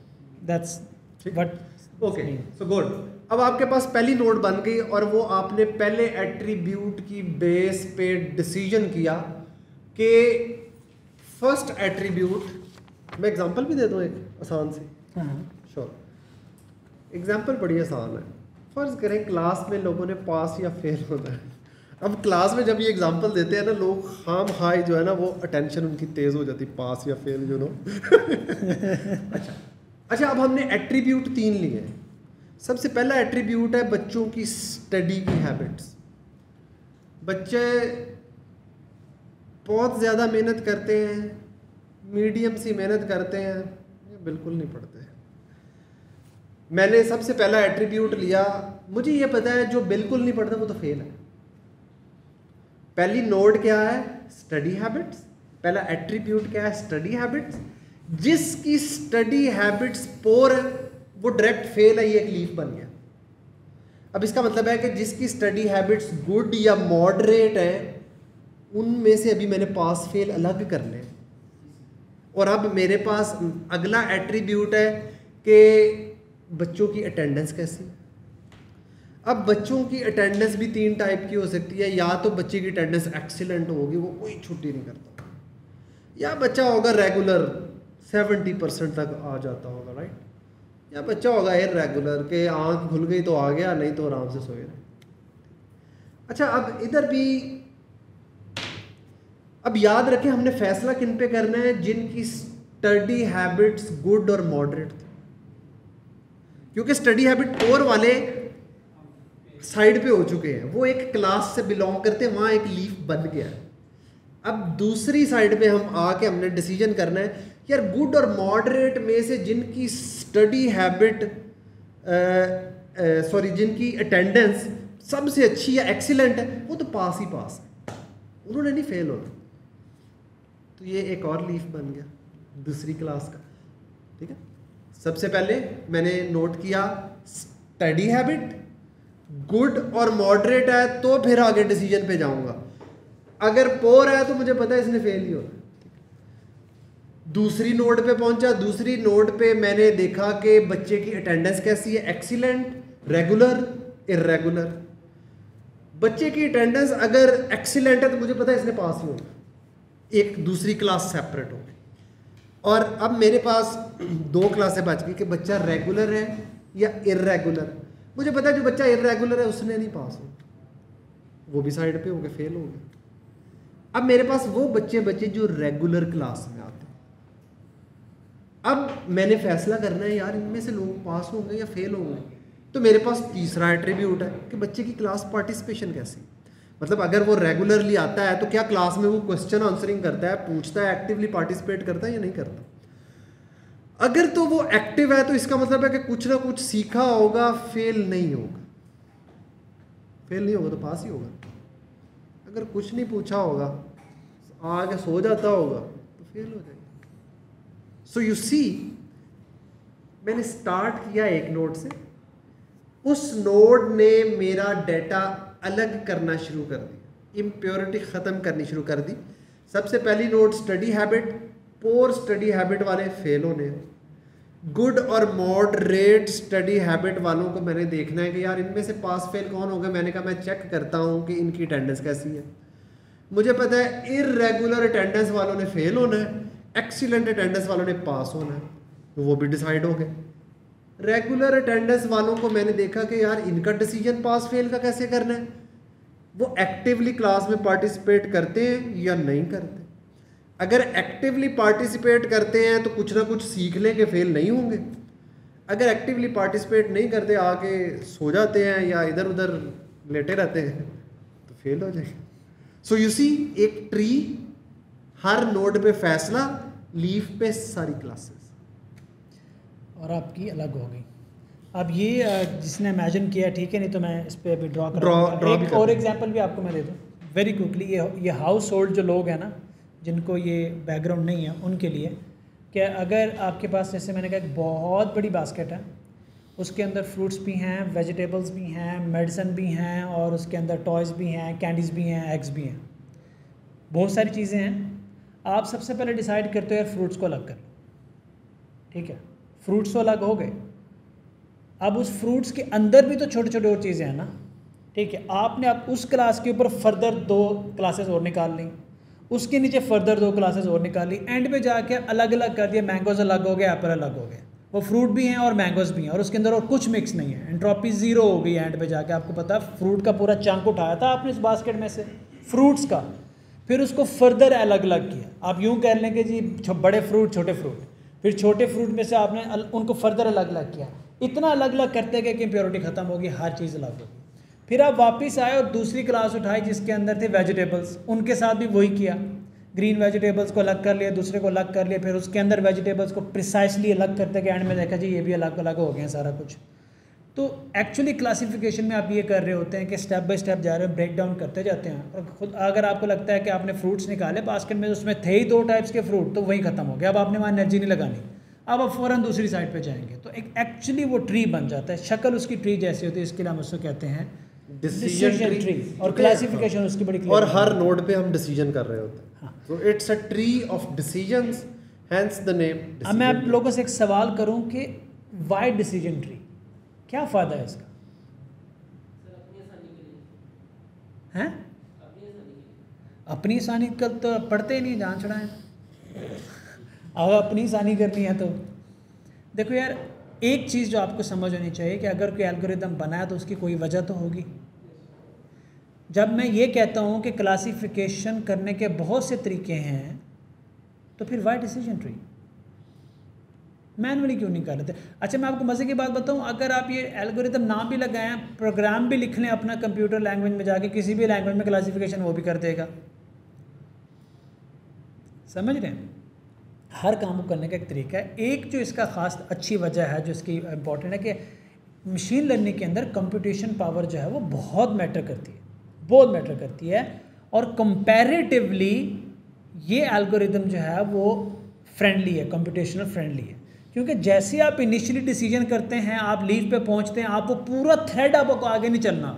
That's what.
Okay, so good. अब आपके पास पहली नोड बन गई और वो आपने पहले एट्रीब्यूट की बेस पे डिसीजन किया कि फर्स्ट एट्रीब्यूट, मैं एग्जांपल भी दे दूं एक आसान सी। श्योर, एग्जांपल बड़ी आसान है। फर्ज करें क्लास में लोगों ने पास या फेल होना है। अब क्लास में जब ये एग्जांपल देते हैं ना लोग, खाम हाई जो है ना वो अटेंशन उनकी तेज़ हो जाती, पास या फेल, यू नो। अच्छा, अब हमने एट्रीब्यूट 3 लिए हैं। सबसे पहला एट्रीब्यूट है बच्चों की स्टडी की हैबिट्स। बच्चे बहुत ज़्यादा मेहनत करते हैं, मीडियम सी मेहनत करते हैं, या बिल्कुल नहीं पढ़ते। मैंने सबसे पहला एट्रीब्यूट लिया, मुझे ये पता है जो बिल्कुल नहीं पढ़ता वो तो फेल है। पहली नोड क्या है? Study habits. पहला एट्रीब्यूट क्या है? Study habits. जिसकी स्टडी हैबिट्स पोर है वो डायरेक्ट फेल है, ये एक लीफ बन गया। अब इसका मतलब है कि जिसकी स्टडी हैबिट्स गुड या मॉडरेट है उनमें से अभी मैंने पास फेल अलग कर ले, और अब मेरे पास अगला एट्रीब्यूट है कि बच्चों की अटेंडेंस कैसी है। अब बच्चों की अटेंडेंस भी 3 टाइप की हो सकती है। या तो बच्चे की अटेंडेंस एक्सीलेंट होगी, वो कोई छुट्टी नहीं करता, या बच्चा होगा रेगुलर 70% तक आ जाता होगा, राइट, या बच्चा होगा इर्रेगुलर के आँख खुल गई तो आ गया, नहीं तो आराम से सोए रहे। अच्छा, अब इधर भी अब याद रखें हमने फैसला किन पे करना है? जिनकी स्टडी हैबिट्स गुड और मॉडरेट थे, क्योंकि स्टडी हैबिट पोर वाले साइड पे हो चुके हैं, वो एक क्लास से बिलोंग करते हैं, वहाँ एक लीफ बन गया है। अब दूसरी साइड पे हम आके हमने डिसीजन करना है यार गुड और मॉडरेट में से जिनकी स्टडी हैबिट जिनकी अटेंडेंस सबसे अच्छी या एक्सीलेंट है वो तो पास ही पास है, उन्होंने नहीं फेल होना। तो ये एक और लीफ बन गया दूसरी क्लास का, ठीक है। सबसे पहले मैंने नोट किया स्टडी हैबिट गुड और मॉडरेट है, तो फिर आगे डिसीजन पे जाऊंगा। अगर पोर है तो मुझे पता है इसने फेल ही होना। दूसरी नोड पे पहुंचा, दूसरी नोड पे मैंने देखा कि बच्चे की अटेंडेंस कैसी है, एक्सीलेंट, रेगुलर, इर्रेगुलर। बच्चे की अटेंडेंस अगर एक्सीलेंट है तो मुझे पता है इसने पास ही होना, एक दूसरी क्लास सेपरेट होगी। और अब मेरे पास 2 क्लासें बच गई कि बच्चा रेगुलर है या इर्रेगुलर। मुझे पता है जो बच्चा इर्रेगुलर है उसने नहीं पास हो, वो भी साइड पे हो गए, फेल हो गए। अब मेरे पास वो बच्चे जो रेगुलर क्लास में आते हैं। अब मैंने फैसला करना है यार इनमें से लोग पास होंगे या फेल होंगे। तो मेरे पास तीसरा एट्रीब्यूट है कि बच्चे की क्लास पार्टिसिपेशन कैसी, मतलब अगर वो रेगुलरली आता है तो क्या क्लास में वो क्वेश्चन आंसरिंग करता है, पूछता है, एक्टिवली पार्टिसिपेट करता है या नहीं करता। अगर तो वो एक्टिव है तो इसका मतलब है कि कुछ ना कुछ सीखा होगा, फेल नहीं होगा। फेल नहीं होगा तो पास ही होगा। अगर कुछ नहीं पूछा होगा, आगे सो जाता होगा तो फेल हो जाएगा। सो यू सी, मैंने स्टार्ट किया एक नोड से, उस नोड ने मेरा डेटा अलग करना शुरू कर दी, इम्प्योरिटी ख़त्म करनी शुरू कर दी। सबसे पहली नोड स्टडी हैबिट, पोर स्टडी हैबिट वाले फेल होने, गुड और मॉडरेट स्टडी हैबिट वालों को मैंने देखना है कि यार इनमें से पास फेल कौन होगा। मैंने कहा मैं चेक करता हूँ कि इनकी अटेंडेंस कैसी है। मुझे पता है इर्रेगुलर अटेंडेंस वालों ने फेल होना है, एक्सीलेंट अटेंडेंस वालों ने पास होना है, तो वो भी डिसाइड हो गए। रेगुलर अटेंडेंस वालों को मैंने देखा कि यार इनका डिसीजन पास फेल का कैसे करना है, वो एक्टिवली क्लास में पार्टिसिपेट करते हैं या नहीं करते। अगर एक्टिवली पार्टिसिपेट करते हैं तो कुछ ना कुछ सीख लेंगे, फेल नहीं होंगे। अगर एक्टिवली पार्टिसिपेट नहीं करते, आके सो जाते हैं या इधर उधर लेटे रहते हैं तो फेल हो जाएंगे। सो यू सी, एक ट्री, हर नोड पे फैसला, लीफ पे सारी क्लासेस,
और आपकी अलग हो गई। अब ये जिसने इमेजिन किया ठीक है, नहीं तो मैं इस पर अभी ड्रॉ करूँगा। एक और एग्जांपल भी आपको मैं दे दूँ वेरी क्विकली। ये हाउस होल्ड जो लोग हैं ना, जिनको ये बैकग्राउंड नहीं है, उनके लिए कि अगर आपके पास, जैसे मैंने कहा, एक बहुत बड़ी बास्केट है, उसके अंदर फ्रूट्स भी हैं, वेजिटेबल्स भी हैं, मेडिसन भी हैं, और उसके अंदर टॉयज़ भी हैं, कैंडीज़ भी हैं, एग्स भी हैं, बहुत सारी चीज़ें हैं। आप सबसे पहले डिसाइड करते हो यार फ्रूट्स को अलग कर लो, ठीक है, फ्रूट्स तो अलग हो गए। अब उस फ्रूट्स के अंदर भी तो छोटे छोटे और चीज़ें हैं ना, ठीक है। आपने अब उस क्लास के ऊपर फर्दर 2 क्लासेस और निकाल ली, उसके नीचे फर्दर 2 क्लासेस और निकाल ली, एंड पे जाके अलग अलग कर दिया। मैंगोज अलग हो गए, एप्पल अलग हो गए, वो फ्रूट भी हैं और मैंगोज भी हैं, और उसके अंदर और कुछ मिक्स नहीं है। एंट्रोपी 0 हो गई एंड पे जाके। आपको पता है फ्रूट का पूरा चंक उठाया था आपने इस बास्केट में से फ्रूट्स का, फिर उसको फर्दर अलग अलग किया। आप यूँ कह लें कि जी बड़े फ्रूट, छोटे फ्रूट, फिर छोटे फ्रूट में से आपने उनको फर्दर अलग अलग किया। इतना अलग अलग करते गए कि इम्प्योरिटी ख़त्म होगी, हर चीज़ अलग होगी। फिर आप वापस आए और दूसरी क्लास उठाई जिसके अंदर थे वेजिटेबल्स, उनके साथ भी वही किया। ग्रीन वेजिटेबल्स को अलग कर लिया, दूसरे को अलग कर लिया, फिर उसके अंदर वेजिटेबल्स को प्रिसाइसली अलग करते गए, एंड में देखा जी ये भी अलग अलग हो गए हैं सारा कुछ। तो एक्चुअली क्लासिफिकेशन में आप ये कर रहे होते हैं कि स्टेप बाय स्टेप जा रहे हैं, ब्रेक डाउन करते जाते हैं, और खुद अगर आपको लगता है कि आपने फ्रूट्स निकाले बास्केट में, उसमें थे ही 2 टाइप्स के फ्रूट, तो वहीं ख़त्म हो गया, अब आपने वहाँ एनर्जी नहीं लगानी, अब आप फ़ौरन दूसरी साइड पे जाएंगे, तो एक एक्चुअली वो ट्री बन जाता है, शक्ल उसकी ट्री जैसी होती है, इसके लिए हम उसको कहते हैं डिसीजन ट्री, और क्लासिफिकेशन उसकी बड़ी
और हर नोड पे हम डिसीजन कर रहे होते हैं, तो it's a tree of decisions, hence the name.
अब मैं आप लोगों से एक सवाल करूं कि वाई डिसीजन ट्री, क्या फ़ायदा है इसका? हैं? अपनी आसानी कल तो पढ़ते ही नहीं, जान छुड़ाएं। अगर अपनी आसानी करनी है तो देखो यार, एक चीज़ जो आपको समझ होनी चाहिए कि अगर कोई एल्गोरिदम बनाया तो उसकी कोई वजह तो होगी। जब मैं ये कहता हूँ कि क्लासिफिकेशन करने के बहुत से तरीके हैं, तो फिर वाई डिसीजन ट्री मैनुअली क्यों नहीं कर लेते? अच्छा, मैं आपको मज़े की बात बताऊं, अगर आप ये एल्गोरिदम ना भी लगाएं, प्रोग्राम भी लिख लें अपना कंप्यूटर लैंग्वेज में जाके, किसी भी लैंग्वेज में क्लासिफिकेशन वो भी कर देगा। समझ रहे हैं? हर काम को करने का एक तरीका है। एक जो इसका ख़ास अच्छी वजह है, जो इसकी इम्पॉर्टेंट है, कि मशीन लर्निंग के अंदर कंप्यूटेशन पावर जो है वो बहुत मैटर करती है, बहुत मैटर करती है, और कंपैरेटिवली ये एल्गोरिदम जो है वो फ्रेंडली है, कंप्यूटेशनल फ्रेंडली है, क्योंकि जैसे आप इनिशियली डिसीजन करते हैं, आप लीव पे पहुंचते हैं, आप वो पूरा थ्रेड आपको आगे नहीं चलना,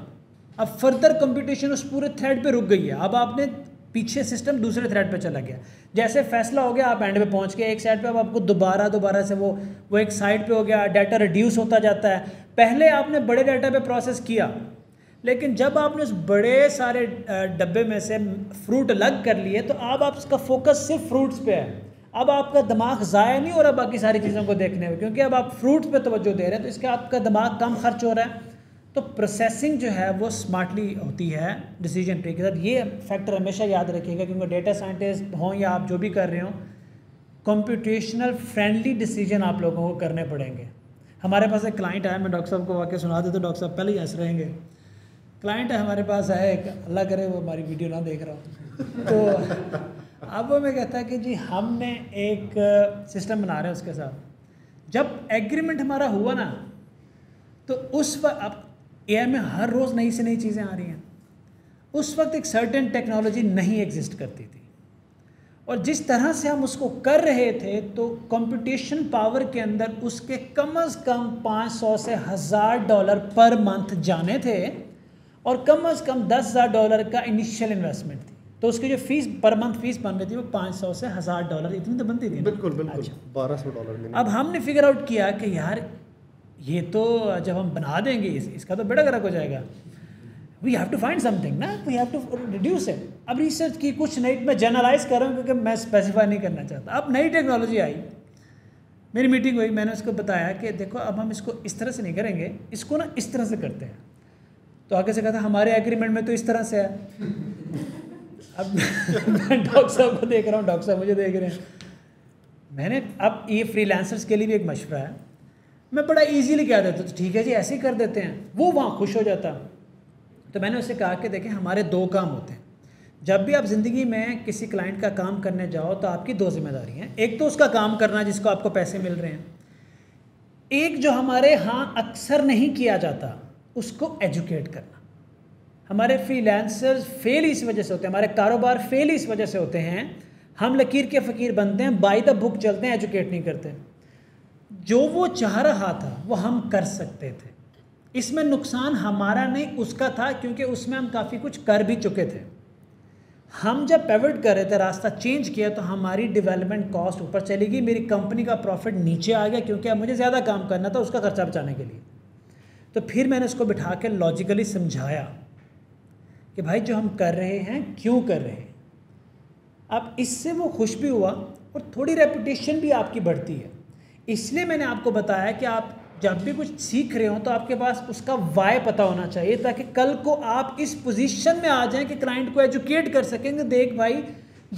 अब फर्दर कंप्यूटेशन उस पूरे थ्रेड पे रुक गई है, अब आपने पीछे सिस्टम दूसरे थ्रेड पे चला गया, जैसे फैसला हो गया आप एंड पे पहुंच गए, एक साइड पे अब आपको दोबारा से वो एक साइड पे हो गया, डाटा रिड्यूस होता जाता है। पहले आपने बड़े डाटा पे प्रोसेस किया, लेकिन जब आपने उस बड़े सारे डब्बे में से फ्रूट अलग कर लिए, तो अब आप उसका फोकस सिर्फ फ्रूट्स पे है, अब आपका दिमाग ज़ाया नहीं हो रहा बाकी सारी चीज़ों को देखने में, क्योंकि अब आप फ्रूट्स पे तवज्जो दे रहे हैं, तो इसके आपका दिमाग कम खर्च हो रहा है, तो प्रोसेसिंग जो है वो स्मार्टली होती है डिसीजन ट्री के साथ। ये फैक्टर हमेशा याद रखिएगा, क्योंकि डेटा साइंटिस्ट हों या आप जो भी कर रहे हो, कंप्यूटेशनल फ्रेंडली डिसीजन आप लोगों को करने पड़ेंगे। हमारे पास एक क्लाइंट आया, मैं डॉक्टर साहब को वाकई सुना देता, तो डॉक्टर साहब पहले ही हंस रहेंगे। क्लाइंट है हमारे पास आया एक, अल्लाह करे वो हमारी वीडियो ना देख रहा हो, तो अब वो मैं कहता है कि जी हमने एक सिस्टम बना रहे हैं उसके साथ, जब एग्रीमेंट हमारा हुआ ना, तो उस वक्त, अब एआई में हर रोज़ नई से नई चीज़ें आ रही हैं, उस वक्त एक सर्टेन टेक्नोलॉजी नहीं एग्जिस्ट करती थी, और जिस तरह से हम उसको कर रहे थे, तो कंप्यूटेशन पावर के अंदर उसके कम से कम $500 से $1000 पर मंथ जाने थे, और कम से कम $10,000 का इनिशियल इन्वेस्टमेंट थी, तो उसकी जो फीस पर मंथ फीस बन रही थी वो $500 से $1000 इतनी तो बनती थी।
बिल्कुल बिल्कुल। अच्छा, $1200
अब हमने फिगर आउट किया कि यार ये तो जब हम बना देंगे इसका तो बेड़ा गर्क हो जाएगा, we have to find something ना, we have to reduce it. अब रिसर्च की कुछ नई, मैं जनरलाइज कर रहा हूँ क्योंकि मैं स्पेसिफाई नहीं करना चाहता। अब नई टेक्नोलॉजी आई, मेरी मीटिंग हुई, मैंने उसको बताया कि देखो अब हम इसको इस तरह से नहीं करेंगे, इसको ना इस तरह से करते हैं, तो आगे से कहा था हमारे एग्रीमेंट में तो इस तरह से है। अब मैं डॉक्टर साहब को देख रहा हूँ, डॉक्टर साहब मुझे देख रहे हैं, मैंने, अब ये फ्रीलांसर्स के लिए भी एक मशवरा है, मैं बड़ा इजीली कह देता, तो ठीक है जी ऐसे ही कर देते हैं, वो वहाँ खुश हो जाता। तो मैंने उससे कहा कि देखें हमारे 2 काम होते हैं, जब भी आप ज़िंदगी में किसी क्लाइंट का काम करने जाओ तो आपकी 2 जिम्मेदारी हैं, एक तो उसका काम करना जिसको आपको पैसे मिल रहे हैं, एक जो हमारे यहाँ अक्सर नहीं किया जाता उसको एजुकेट करना। हमारे फ्रीलांसर्स फेल इस वजह से होते हैं, हमारे कारोबार फेल इस वजह से होते हैं, हम लकीर के फ़कीर बनते हैं, बाय द बुक चलते हैं, एजुकेट नहीं करते। जो वो चाह रहा था वो हम कर सकते थे, इसमें नुकसान हमारा नहीं उसका था, क्योंकि उसमें हम काफ़ी कुछ कर भी चुके थे। हम जब पिवट कर रहे थे, रास्ता चेंज किया, तो हमारी डेवलपमेंट कॉस्ट ऊपर चली गई, मेरी कंपनी का प्रॉफिट नीचे आ गया, क्योंकि अब मुझे ज़्यादा काम करना था उसका खर्चा बचाने के लिए। तो फिर मैंने उसको बिठा के लॉजिकली समझाया कि भाई जो हम कर रहे हैं क्यों कर रहे हैं। अब इससे वो खुश भी हुआ और थोड़ी रेपुटेशन भी आपकी बढ़ती है। इसलिए मैंने आपको बताया कि आप जब भी कुछ सीख रहे हो तो आपके पास उसका वाई पता होना चाहिए, ताकि कल को आप इस पोजीशन में आ जाएं कि क्लाइंट को एजुकेट कर सकेंगे, देख भाई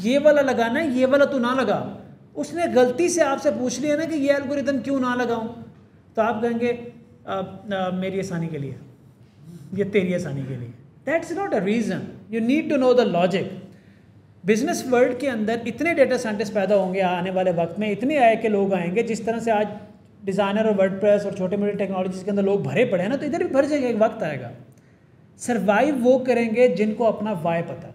ये वाला लगाना है, ये वाला तो ना लगा। उसने गलती से आपसे पूछ लिया ना कि ये एल्गोरिदम क्यों ना लगाऊं, तो आप कहेंगे मेरी आसानी के लिए, ये तेरी आसानी के लिए। That's not a reason, you need to know the logic. Business world के अंदर इतने डेटा साइंटिस्ट पैदा होंगे आने वाले वक्त में, इतने आए के लोग आएंगे, जिस तरह से आज डिज़ाइनर और वर्डप्रेस और छोटे मोटे टेक्नोलॉजीज के अंदर लोग भरे पड़े हैं ना, तो इधर भी भर जाएगा, एक वक्त आएगा। सर्वाइव वो करेंगे जिनको अपना वाई पता है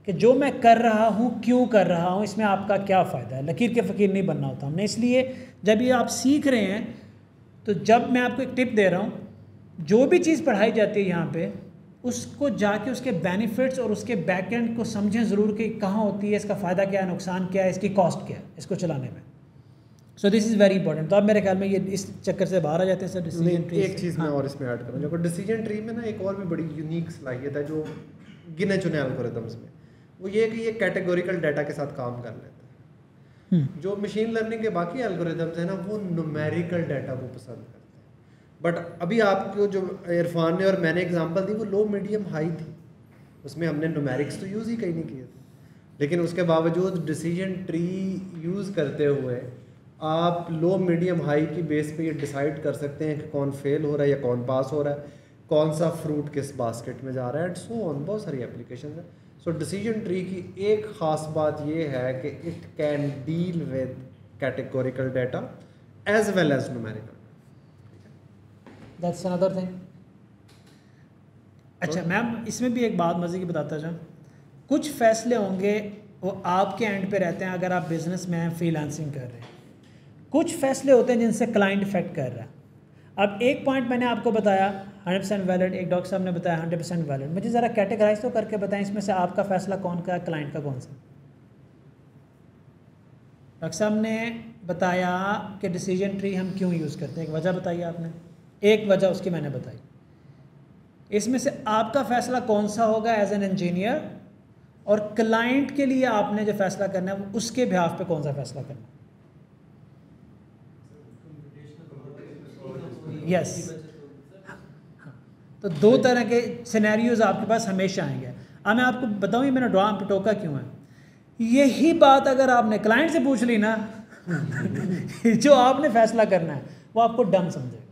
कि जो मैं कर रहा हूँ क्यों कर रहा हूँ, इसमें आपका क्या फ़ायदा है। लकीर के फ़कीर नहीं बनना होता हमने। इसलिए जब ये आप सीख रहे हैं, तो जब मैं आपको एक टिप दे रहा हूँ, जो भी चीज़ पढ़ाई जाती है यहाँ पे, उसको जाके उसके बेनिफिट्स और उसके बैक एंड को समझें ज़रूर कि कहाँ होती है, इसका फ़ायदा क्या है, नुकसान क्या है, इसकी कॉस्ट क्या है इसको चलाने में। So this is very important. तो अब मेरे ख्याल में ये इस चक्कर से बाहर आ जाते हैं सर डिसीजन ट्री।
एक चीज़ मैं और इसमें ऐड करूँ, जो डिसीजन ट्री में ना एक और भी बड़ी यूनिक सलाहियत है जो गिने चुने एल्गोरिथम्स में, वो ये कि ये कैटेगोरिकल डाटा के साथ काम कर लेते हैं। जो मशीन लर्निंग के बाकी एल्गोरिथम्स हैं ना, वो न्यूमेरिकल डाटा को पसंद करते हैं। बट अभी आपको जो इरफान ने और मैंने एग्जांपल दी वो लो मीडियम हाई थी, उसमें हमने न्यूमेरिक्स तो यूज़ ही कहीं नहीं किए थे। लेकिन उसके बावजूद डिसीजन ट्री यूज़ करते हुए आप लो मीडियम हाई की बेस पे ये डिसाइड कर सकते हैं कि कौन फेल हो रहा है या कौन पास हो रहा है, कौन सा फ्रूट किस बास्केट में जा रहा है, एंड सो ऑन। बहुत सारी एप्लीकेशन है। सो डिसीजन ट्री की एक ख़ास बात ये है कि it can deal with categorical data as well as numerical.
That's another thing. अच्छा मैम, इसमें भी एक बात मज़े की बताता जाऊँ। कुछ फ़ैसले होंगे वो आपके एंड पे रहते हैं अगर आप बिज़नेस में हैं, फ्रीलांसिंग कर रहे हैं। कुछ फ़ैसले होते हैं जिनसे क्लाइंट इफेक्ट कर रहा है। अब एक पॉइंट मैंने आपको बताया 100% वैलिड, एक डॉक्टर साहब ने बताया 100% वैलिड। मुझे ज़रा कैटेगराइज तो करके बताएं इसमें से आपका फ़ैसला कौन का है, क्लाइंट का कौन सा। डॉक्टर साहब ने बताया कि डिसीजन ट्री हम क्यों यूज़ करते हैं, एक वजह बताई आपने, एक वजह उसकी मैंने बताई। इसमें से आपका फ़ैसला कौन सा होगा एज एन इंजीनियर, और क्लाइंट के लिए आपने जो फ़ैसला करना है उसके बिहाफ पे कौन सा फ़ैसला करना है। यस तो दो तरह के सिनेरियोज आपके पास हमेशा आएंगे। अब मैं आपको बताऊँ ये मैंने ड्रॉ टोका क्यों है। यही बात अगर आपने क्लाइंट से पूछ ली ना जो आपने फैसला करना है वो आपको डम समझेगा।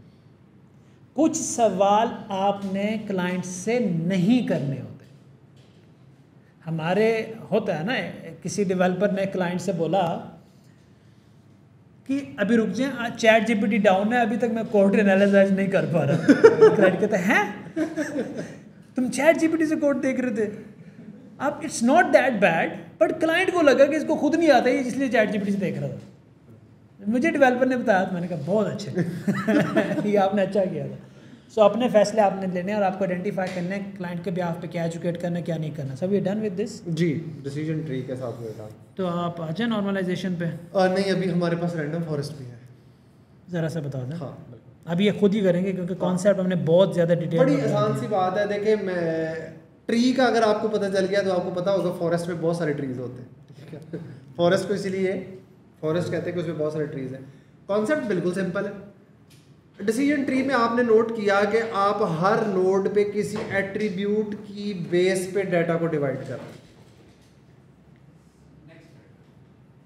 कुछ सवाल आपने क्लाइंट से नहीं करने होते। हमारे होता है ना, किसी डेवलपर ने क्लाइंट से बोला कि अभी रुक जाए, चैट जीपीटी डाउन है, अभी तक मैं कोड एनालिसिस नहीं कर पा रहा। क्लाइंट कहता है तुम चैट जीपीटी से कोड देख रहे थे। अब it's not that bad, but client को लगा कि इसको खुद नहीं आता है इसलिए चैट जीपीटी से देख रहा था। मुझे डेवलपर ने बताया तो मैंने कहा बहुत अच्छे ये आपने अच्छा किया था। सो अपने फैसले आपने लेने और आपको आइडेंटिफाई करना है क्लाइंट के बिहाफ पे क्या एजुकेट करना है क्या नहीं करना। सब ये डन विद दिस
जी डिसीजन ट्री के साथ हुआ था।
तो आप आ जाए नॉर्मलाइजेशन पे।
नहीं अभी हमारे पास रैंडम फॉरेस्ट भी है,
ज़रा सा बता दें।
हाँ
अभी ये खुद ही करेंगे क्योंकि कॉन्सेप्ट हमने बहुत ज़्यादा डिटेल।
बड़ी आसान सी बात है। देखिए मैं ट्री का अगर आपको पता चल गया तो आपको पता होगा फॉरेस्ट में बहुत सारे ट्रीज होते हैं, ठीक है। फॉरेस्ट को इसीलिए फॉरेस्ट कहते हैं कि उसमें बहुत सारे ट्रीज हैं। कॉन्सेप्ट बिल्कुल सिंपल है। डिसीजन ट्री में आपने नोट किया कि आप हर नोड पे किसी एट्रीब्यूट की बेस पे डाटा को डिवाइड कर रहे हैं।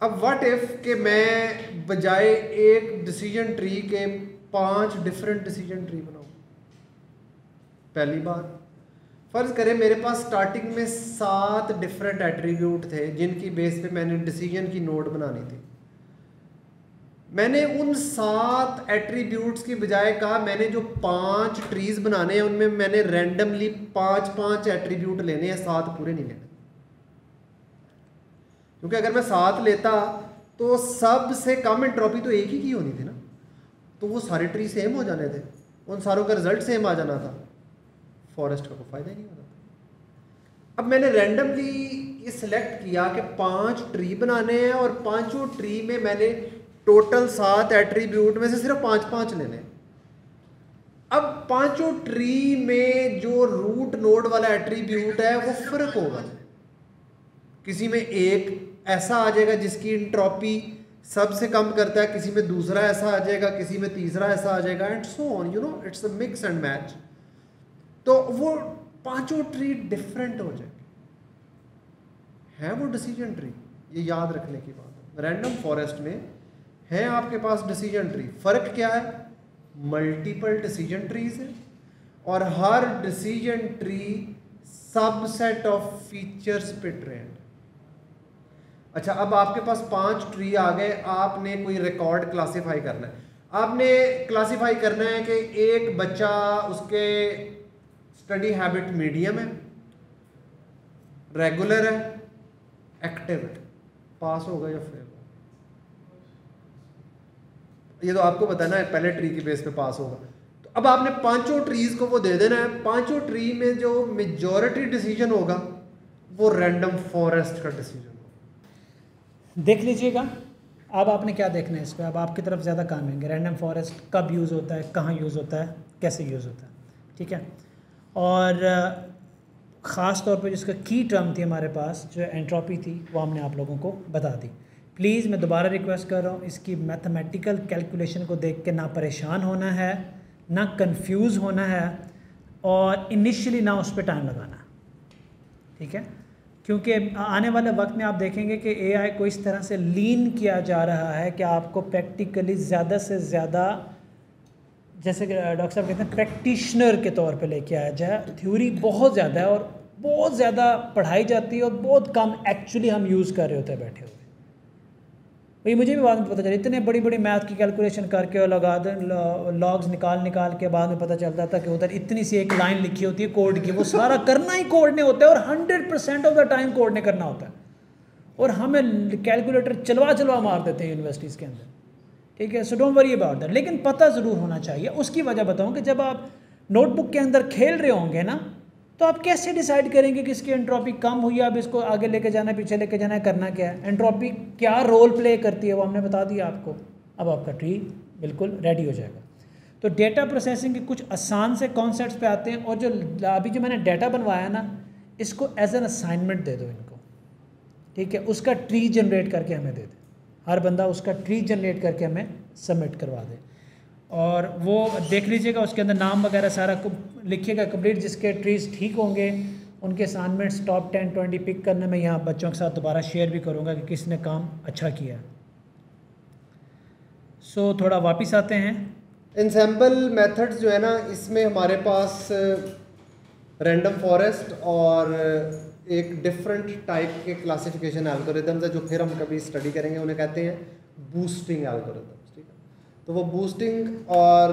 अब व्हाट इफ कि मैं बजाय एक डिसीजन ट्री के 5 डिफरेंट डिसीजन ट्री बनाऊं। पहली बात, फर्ज करें मेरे पास स्टार्टिंग में 7 डिफरेंट एट्रीब्यूट थे जिनकी बेस पे मैंने डिसीजन की नोड बनानी थी। मैंने उन 7 एट्रीब्यूट्स की बजाय कहा मैंने जो 5 ट्रीज बनाने हैं उनमें मैंने रैंडमली 5 एट्रीब्यूट लेने हैं, 7 पूरे नहीं लेने। क्योंकि अगर मैं 7 लेता तो सबसे कम एंट्रोपी तो एक ही की होनी थी ना, तो वो सारे ट्री सेम हो जाने थे, उन सारों का रिजल्ट सेम आ जाना था, फॉरेस्ट का कोई फायदा ही नहीं होता था। अब मैंने रैंडमली ये सिलेक्ट किया कि 5 ट्री बनाने हैं और 5 ट्री में मैंने टोटल 7 एट्रीब्यूट में से सिर्फ 5 लेने। अब 5 ट्री में जो रूट नोड वाला एट्रीब्यूट है वो फर्क होगा। किसी में एक ऐसा आ जाएगा जिसकी एंट्रोपी सबसे कम करता है, किसी में दूसरा ऐसा आ जाएगा, किसी में तीसरा ऐसा आ जाएगा, and so on, you know, it's a mix and match. तो वो 5 ट्री डिफरेंट हो जाएंगे। है वो डिसीजन ट्री, ये याद रखने की बात है। रैंडम फॉरेस्ट में है आपके पास डिसीजन ट्री, फर्क क्या है, मल्टीपल डिसीजन ट्रीज है और हर decision tree subset of features पे ट्रेंड। अच्छा, अब आपके पास 5 ट्री आ गए, आपने कोई रिकॉर्ड क्लासिफाई करना है। आपने क्लासिफाई करना है कि एक बच्चा उसके स्टडी हैबिट मीडियम है, रेगुलर है, एक्टिव है, पास होगा या फेल होगा। ये तो आपको बताना है, पहले ट्री की बेस पे पास होगा। तो अब आपने पांचों ट्रीज को वो दे देना है, पांचों ट्री में जो मेजॉरिटी डिसीजन होगा वो रैंडम फॉरेस्ट का डिसीजन होगा।
देख लीजिएगा, अब आपने क्या देखना है इस पर, अब आपकी तरफ ज़्यादा काम है। रैंडम फॉरेस्ट कब यूज़ होता है, कहाँ यूज़ होता है, कैसे यूज़ होता है, ठीक है। और ख़ास तौर पे जिसका की टर्म थी हमारे पास, जो एंट्रोपी थी, वो हमने आप लोगों को बता दी। प्लीज़ मैं दोबारा रिक्वेस्ट कर रहा हूँ, इसकी मैथमेटिकल कैलकुलेशन को देख के ना परेशान होना है, ना कंफ्यूज होना है, और इनिशियली ना उस पर टाइम लगाना है, ठीक है। क्योंकि आने वाले वक्त में आप देखेंगे कि एआई को इस तरह से लीन किया जा रहा है कि आपको प्रैक्टिकली ज़्यादा से ज़्यादा, जैसे कि डॉक्टर साहब कहते हैं, प्रैक्टिशनर के तौर पे लेके आया जाए। थ्योरी बहुत ज़्यादा है और बहुत ज़्यादा पढ़ाई जाती है और बहुत कम एक्चुअली हम यूज़ कर रहे होते हैं बैठे हुए। वही मुझे भी बाद में पता चला, इतने बड़ी बड़ी मैथ की कैलकुलेशन करके और लगा दे लॉग्स निकाल के बाद में पता चलता था कि उधर इतनी सी एक लाइन लिखी होती है कोड की, वो सारा करना ही कोड ने होता है और 100% ऑफ द टाइम कोड ने करना होता है, और हमें कैलकुलेटर चलवा मार देते हैं यूनिवर्सिटीज़ के अंदर, ठीक है। So don't worry about that, लेकिन पता ज़रूर होना चाहिए। उसकी वजह बताऊँ कि जब आप नोटबुक के अंदर खेल रहे होंगे ना, तो आप कैसे डिसाइड करेंगे कि इसकी एंट्रोपी कम हुई है, अब इसको आगे लेके जाना है, पीछे लेके जाना है, करना क्या है। एंट्रोपी क्या रोल प्ले करती है वो हमने बता दिया आपको। अब आपका ट्री बिल्कुल रेडी हो जाएगा। तो डेटा प्रोसेसिंग के कुछ आसान से कॉन्सेप्ट्स पे आते हैं, और जो अभी जो मैंने डाटा बनवाया ना, इसको एज एन असाइनमेंट दे दो इनको, ठीक है। उसका ट्री जनरेट करके हमें दे दे, हर बंदा उसका ट्री जनरेट करके हमें सबमिट करवा दे, और वो देख लीजिएगा उसके अंदर नाम वगैरह सारा लिखिएगा कंप्लीट। जिसके ट्रीज ठीक होंगे उनके असाइनमेंट्स टॉप 10-20 पिक करने में यहाँ बच्चों के साथ दोबारा शेयर भी करूँगा कि किसने काम अच्छा किया। सो थोड़ा वापस आते हैं।
इंसेंबल मेथड्स जो है ना, इसमें हमारे पास रैंडम फॉरेस्ट और एक डिफरेंट टाइप के क्लासिफिकेशन एल्गोरिदम्स है जो फिर हम कभी स्टडी करेंगे, उन्हें कहते हैं बूस्टिंग एल्गोरिदम्स, ठीक है। तो वो बूस्टिंग और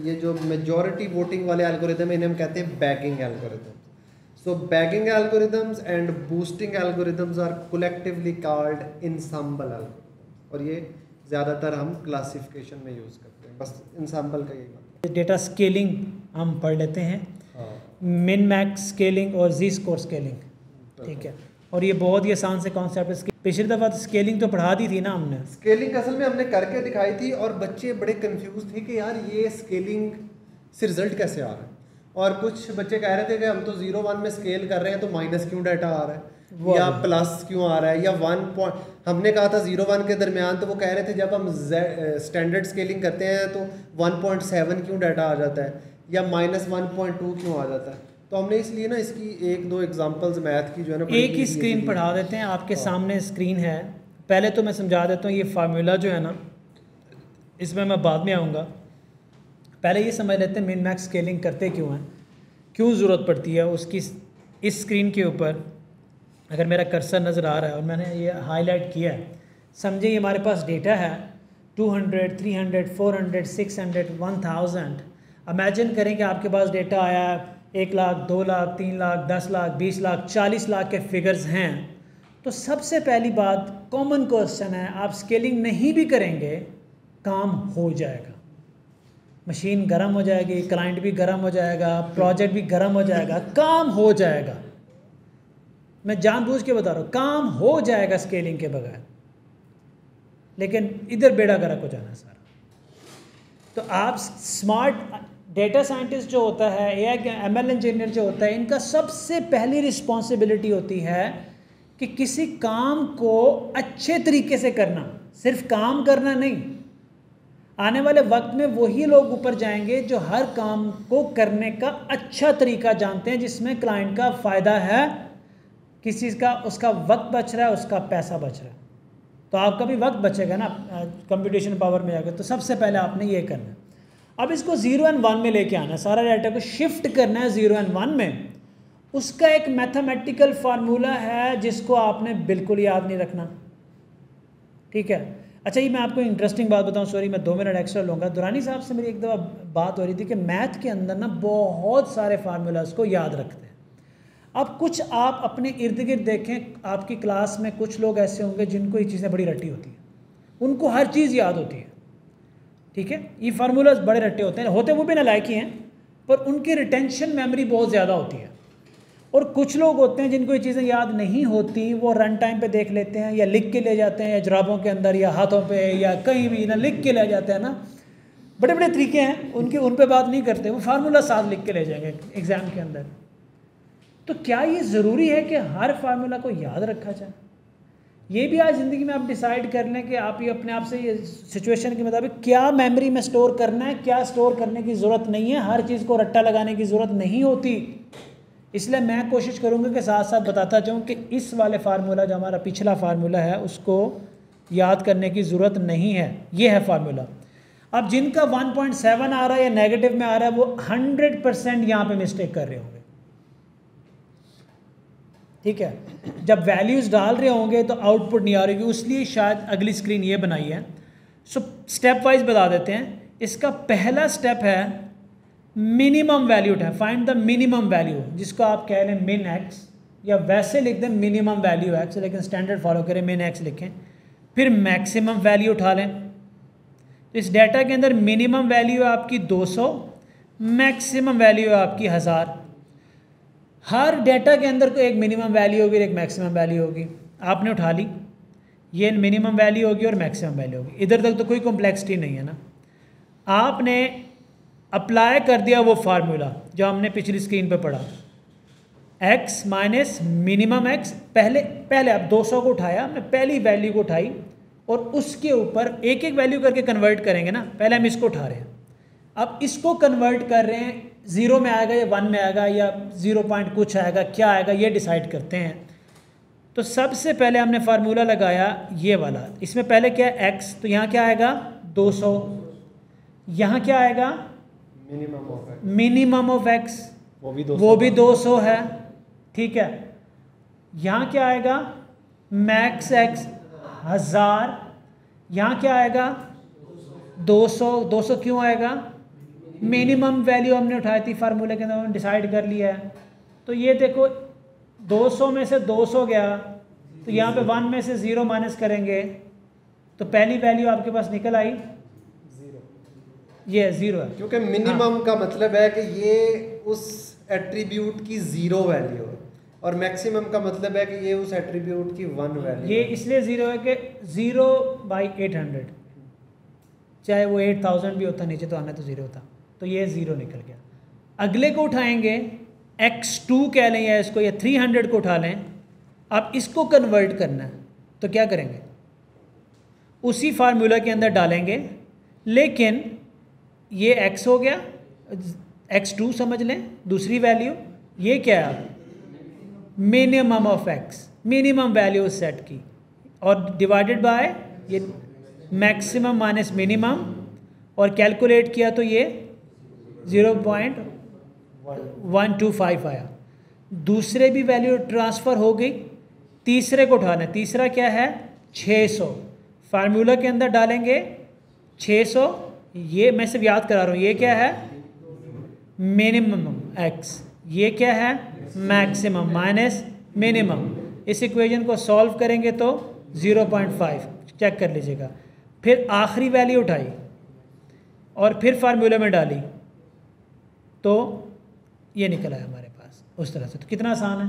ये जो मेजॉरिटी वोटिंग वाले एल्गोरिदम है इन्हें हम कहते हैं bagging algorithms. So bagging algorithms and boosting algorithms are collectively called ensemble algorithms, और ये ज़्यादातर हम क्लासिफिकेशन में यूज़ करते हैं। बस इंसेंबल का यही मतलब।
डेटा स्केलिंग हम पढ़ लेते हैं, मिन मैक्स स्केलिंग और जी स्कोर स्केलिंग, ठीक है। और ये बहुत ही आसान से कॉन्सेप्ट है। पिछली दफ़ा स्केलिंग तो पढ़ा दी थी ना हमने।
स्केलिंग असल में हमने करके दिखाई थी और बच्चे बड़े कंफ्यूज थे कि यार ये स्केलिंग से रिजल्ट कैसे आ रहा है, और कुछ बच्चे कह रहे थे कि हम तो 0-1 में स्केल कर रहे हैं तो माइनस क्यों डाटा आ रहा है, या प्लस क्यों आ रहा है, या 1 पॉइंट हमने कहा था 0-1 के दरमियान, तो वो कह रहे थे जब हम स्टैंडर्ड स्केलिंग करते हैं तो 1.7 क्यों डाटा आ जाता है, या -1.2 क्यों आ जाता है। तो हमने इसलिए ना इसकी 1-2 एग्जांपल्स मैथ की जो है ना,
एक ही स्क्रीन पढ़ा देते हैं। आपके सामने स्क्रीन है, पहले तो मैं समझा देता हूँ। ये फार्मूला जो है ना, इसमें मैं बाद में आऊँगा, पहले ये समझ लेते हैं मिन मैक्स स्केलिंग करते क्यों हैं, क्यों ज़रूरत पड़ती है उसकी। इस स्क्रीन के ऊपर अगर मेरा कर्सर नज़र आ रहा है और मैंने ये हाईलाइट किया है, समझे ये हमारे पास डेटा है 200, 300, 400, 600, 1000। इमेजिन करें कि आपके पास डेटा आया 1 लाख, 2 लाख, 3 लाख, 10 लाख, 20 लाख, 40 लाख के फिगर्स हैं। तो सबसे पहली बात, कॉमन क्वेश्चन है, आप स्केलिंग नहीं भी करेंगे काम हो जाएगा, मशीन गर्म हो जाएगी, क्लाइंट भी गर्म हो जाएगा, प्रोजेक्ट भी गर्म हो जाएगा, काम हो जाएगा। मैं जानबूझ के बता रहा हूँ, काम हो जाएगा स्केलिंग के बगैर, लेकिन इधर बेड़ा गर्क हो जाना सारा। तो आप स्मार्ट डेटा साइंटिस्ट जो होता है, एआई एमएल इंजीनियर जो होता है, इनका सबसे पहली रिस्पॉन्सिबिलिटी होती है कि किसी काम को अच्छे तरीके से करना, सिर्फ काम करना नहीं। आने वाले वक्त में वही लोग ऊपर जाएंगे जो हर काम को करने का अच्छा तरीका जानते हैं, जिसमें क्लाइंट का फ़ायदा है, किसी का उसका वक्त बच रहा है, उसका पैसा बच रहा है। तो आपका भी वक्त बचेगा ना कंप्यूटेशन पावर में जाकर। तो सबसे पहले आपने ये करना है। अब इसको 0 और 1 में लेके आना है, सारा डाटा को शिफ्ट करना है 0 और 1 में। उसका एक मैथमेटिकल फार्मूला है जिसको आपने बिल्कुल याद नहीं रखना, ठीक है। अच्छा ये मैं आपको इंटरेस्टिंग बात बताऊं, सॉरी मैं 2 मिनट एक्स्ट्रा लूँगा। दुरानी साहब से मेरी एक दफ़ा बात हो रही थी कि मैथ के अंदर ना बहुत सारे फार्मूलाज को याद रखते हैं। अब कुछ आप अपने इर्द गिर्द देखें, आपकी क्लास में कुछ लोग ऐसे होंगे जिनको ये चीज़ें बड़ी रट्टी होती हैं, उनको हर चीज़ याद होती है, ठीक है। ये फार्मूलाज बड़े रट्टे होते वो भी नालायक ही हैं, पर उनकी रिटेंशन मेमोरी बहुत ज़्यादा होती है। और कुछ लोग होते हैं जिनको ये चीज़ें याद नहीं होती, वो रन टाइम पे देख लेते हैं या लिख के ले जाते हैं, या जराबों के अंदर या हाथों पे या कहीं भी ना लिख के ले जाते हैं ना। बड़े बड़े तरीके हैं उनके, उन पे बात नहीं करते, वो फार्मूला साथ लिख के ले जाएंगे एग्ज़ाम के अंदर। तो क्या ये ज़रूरी है कि हर फार्मूला को याद रखा जाए? ये भी आज ज़िंदगी में आप डिसाइड कर लें कि आप ये अपने आप से ये सिचुएशन के मुताबिक क्या मेमोरी में स्टोर करना है, क्या स्टोर करने की ज़रूरत नहीं है। हर चीज़ को रट्टा लगाने की ज़रूरत नहीं होती। इसलिए मैं कोशिश करूँगा कि साथ साथ बताता जाऊँ कि इस वाले फार्मूला जो हमारा पिछला फार्मूला है उसको याद करने की ज़रूरत नहीं है। ये है फार्मूला। अब जिनका 1.7 आ रहा है या नेगेटिव में आ रहा है वो 100% यहाँ पे मिस्टेक कर रहे होंगे, ठीक है। जब वैल्यूज़ डाल रहे होंगे तो आउटपुट नहीं आ रही होगी, इसलिए शायद अगली स्क्रीन ये बनाई है। सो स्टेप वाइज बता देते हैं। इसका पहला स्टेप है मिनिमम वैल्यू उठाएं, फाइंड द मिनिमम वैल्यू, जिसको आप कह लें मिन एक्स, या वैसे लिख दें मिनिमम वैल्यू एक्स, लेकिन स्टैंडर्ड फॉलो करें, मिन एक्स लिखें। फिर मैक्सिमम वैल्यू उठा लें। तो इस डाटा के अंदर मिनिमम वैल्यू है आपकी 200, मैक्सिमम वैल्यू है आपकी 1000। हर डाटा के अंदर को एक मिनिमम वैल्यू होगी और एक मैक्सिमम वैल्यू होगी। आपने उठा ली, ये मिनिमम वैल्यू होगी और मैक्सिमम वैल्यू होगी। इधर तक तो कोई कॉम्प्लेक्सिटी नहीं है ना। आपने अप्लाई कर दिया वो फार्मूला जो हमने पिछली स्क्रीन पे पढ़ा, x माइनस मिनिमम x। पहले आप 200 को उठाया, हमने पहली वैल्यू को उठाई और उसके ऊपर एक एक वैल्यू करके कन्वर्ट करेंगे ना। पहले हम इसको उठा रहे हैं, अब इसको कन्वर्ट कर रहे हैं, 0 में आएगा या 1 में आएगा या 0 पॉइंट कुछ आएगा, क्या आएगा ये डिसाइड करते हैं। तो सबसे पहले हमने फार्मूला लगाया ये वाला। इसमें पहले क्या है x, तो यहाँ क्या आएगा 200, यहाँ क्या आएगा मिनिमम ऑफ x, वो भी 200 है, ठीक है। यहाँ क्या आएगा मैक्स x 1000, यहाँ क्या आएगा 200। 200 क्यों आएगा? मिनिमम वैल्यू हमने उठाई थी फार्मूले के अंदर, हमने डिसाइड कर लिया है। तो ये देखो 200 में से 200 गया, तो यहाँ पे 1 में से 0 माइनस करेंगे तो पहली वैल्यू आपके पास निकल आई, ये 0 है।
क्योंकि मिनिमम का मतलब है कि ये उस एट्रीब्यूट की 0 वैल्यू है, और मैक्सिमम का मतलब है कि ये उस एट्रीब्यूट की 1 वैल्यू।
ये इसलिए 0 है कि 0/800, चाहे वो 8000 भी होता, नीचे तो आना तो 0 था, तो ये 0 निकल गया। अगले को उठाएंगे x2 कह लें या इसको, या 300 को उठा लें। अब इसको कन्वर्ट करना है तो क्या करेंगे, उसी फार्मूला के अंदर डालेंगे, लेकिन ये x हो गया, x2 समझ लें दूसरी वैल्यू। ये क्या है minimum of x, minimum value set की, और डिवाइडेड बाय ये मैक्सिमम माइनस मिनिमम, और कैलकुलेट किया तो ये 0.125 आया। दूसरे भी वैल्यू ट्रांसफ़र हो गई, तीसरे को उठाना है। तीसरा क्या है 600, फार्मूला के अंदर डालेंगे 600। ये मैं सिर्फ याद करा रहा हूँ, ये क्या है मिनिमम x, ये क्या है मैक्सिमम माइनस मिनिमम। इस इक्वेशन को सॉल्व करेंगे तो 0.5, चेक कर लीजिएगा। फिर आखिरी वैल्यू उठाई और फिर फार्मूला में डाली तो ये निकल आया हमारे पास उस तरह से। तो कितना आसान है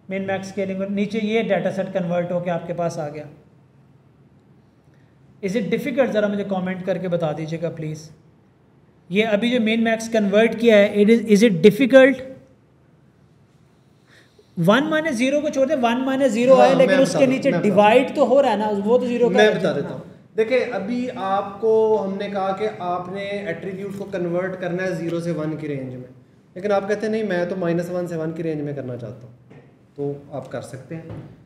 मिन मैक्स स्केलिंग। नीचे ये डाटा सेट कन्वर्ट होकर आपके पास आ गया। Is it difficult? ज़रा मुझे कमेंट करके बता दीजिएगा प्लीज़। ये अभी जो मिन मैक्स कन्वर्ट किया है, इज़ इट डिफ़िकल्ट? 1 माइनस 0 को छोड़ दें, 1 माइनस 0 आए, लेकिन उसके नीचे डिवाइड तो हो रहा है ना, वो तो 0 का।
मैं बता देता हूँ। देखिए अभी आपको हमने कहा कि आपने एट्रीब्यूट को कन्वर्ट करना है 0 से 1 की रेंज में, लेकिन आप कहते हैं नहीं मैं तो -1 से 1 की रेंज में करना चाहता हूँ, तो आप कर सकते हैं।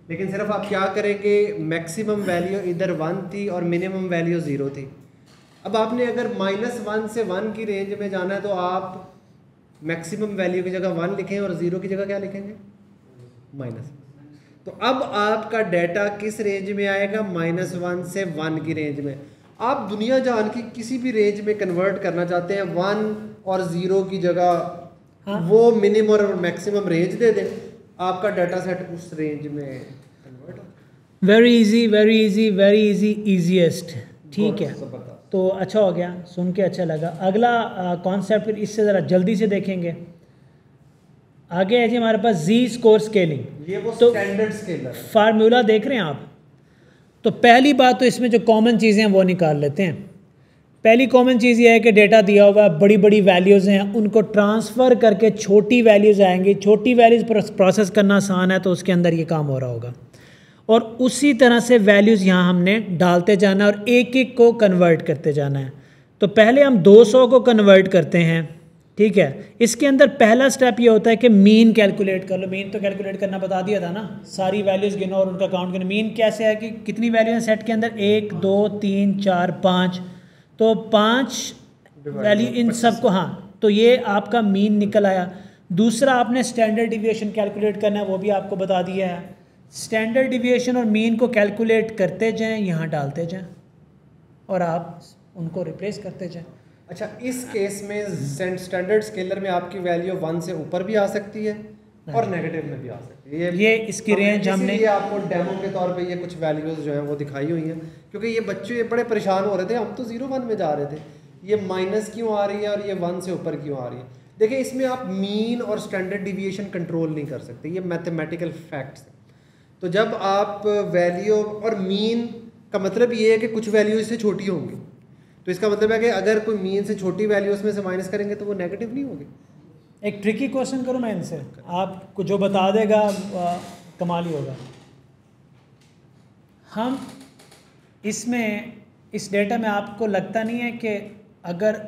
लेकिन सिर्फ आप क्या करेंगे, मैक्सिमम वैल्यू इधर 1 थी और मिनिमम वैल्यू 0 थी। अब आपने अगर -1 से 1 की रेंज में जाना है तो आप मैक्सिमम वैल्यू की जगह 1 लिखें और 0 की जगह क्या लिखेंगे माइनस। तो अब आपका डाटा किस रेंज में आएगा? -1 से 1 की रेंज में। आप दुनिया जहान की किसी भी रेंज में कन्वर्ट करना चाहते हैं, 1 और 0 की जगह
हाँ।
वो मिनिमम और मैक्सिमम रेंज दे दें, आपका डाटा सेट उस रेंज में कन्वर्ट हो।
Very easy, very easy, very easy, easiest. ठीक है,
जबरदस्त।
तो अच्छा हो गया, सुन के अच्छा लगा। अगला कॉन्सेप्ट फिर इससे ज़रा जल्दी से देखेंगे। आगे है जी हमारे पास जी स्कोर स्केलिंग।
ये वो
तो
स्टैंडर्ड स्केलर है।
फार्मूला देख रहे हैं आप? तो पहली बात तो इसमें जो कॉमन चीज़ें हैं वो निकाल लेते हैं। पहली कॉमन चीज़ ये है कि डेटा दिया हुआ है, बड़ी बड़ी वैल्यूज़ हैं, उनको ट्रांसफ़र करके छोटी वैल्यूज़ आएंगी। छोटी वैल्यूज़ प्रोसेस करना आसान है, तो उसके अंदर ये काम हो रहा होगा। और उसी तरह से वैल्यूज़ यहाँ हमने डालते जाना है और एक एक को कन्वर्ट करते जाना है। तो पहले हम 200 को कन्वर्ट करते हैं, ठीक है। इसके अंदर पहला स्टेप ये होता है कि मीन कैलकुलेट कर लो। मीन तो कैलकुलेट करना बता दिया था ना, सारी वैल्यूज़ गिनो और उनका काउंट गिनो। मीन कैसे है कि कितनी वैल्यू है सेट के अंदर? 1 2 3 4 5, तो 5 वैल्यू इन सब को, हाँ, तो ये आपका मीन निकल आया। दूसरा आपने स्टैंडर्ड डिविएशन कैलकुलेट करना है, वो भी आपको बता दिया है। स्टैंडर्ड डिविएशन और मीन को कैलकुलेट करते जाएं, यहाँ डालते जाएं और आप उनको रिप्लेस करते जाएं।
अच्छा, इस केस में स्टैंडर्ड स्केलर में आपकी वैल्यू 1 से ऊपर भी आ सकती है और नेगेटिव में भी आ सकती है।
ये इसकी रेंज हमने
ये आपको डेमो के तौर पे ये कुछ वैल्यूज़ जो हैं वो दिखाई हुई हैं, क्योंकि ये बच्चे बड़े परेशान हो रहे थे। हम तो 0 1 में जा रहे थे, ये माइनस क्यों आ रही है और ये 1 से ऊपर क्यों आ रही है। देखिए, इसमें आप मीन और स्टैंडर्ड डिविएशन कंट्रोल नहीं कर सकते, ये मैथमेटिकल फैक्ट्स हैं। तो जब आप वैल्यू और मीन का मतलब ये है कि कुछ वैल्यू इससे छोटी होंगी, तो इसका मतलब है कि अगर कोई मीन से छोटी वैल्यू उसमें से माइनस करेंगे तो वो नेगेटिव नहीं होगी।
एक ट्रिकी क्वेश्चन करूँ मैं इनसे, आपको जो बता देगा कमाल ही होगा। हम इसमें इस डेटा में आपको लगता नहीं है कि अगर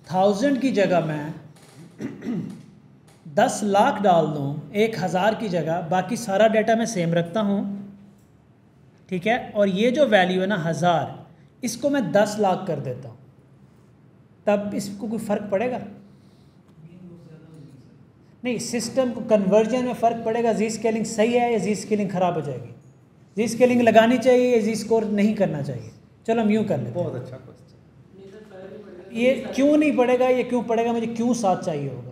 1000 की जगह मैं 10 लाख डाल दूँ 1000 की जगह, बाकी सारा डेटा मैं सेम रखता हूँ, ठीक है, और ये जो वैल्यू है ना 1000, इसको मैं 10 लाख कर देता हूँ, तब इसको कोई फ़र्क पड़ेगा? नहीं, सिस्टम को कन्वर्जन में फ़र्क पड़ेगा। जी स्केलिंग सही है या जी स्केलिंग ख़राब हो जाएगी? जी स्केलिंग लगानी चाहिए या जी स्कोर नहीं करना चाहिए? चलो हम यूँ कर लेते हैं।
बहुत अच्छा क्वेश्चन।
ये क्यों नहीं पड़ेगा, ये क्यों पड़ेगा, मुझे क्यों साथ चाहिए होगा?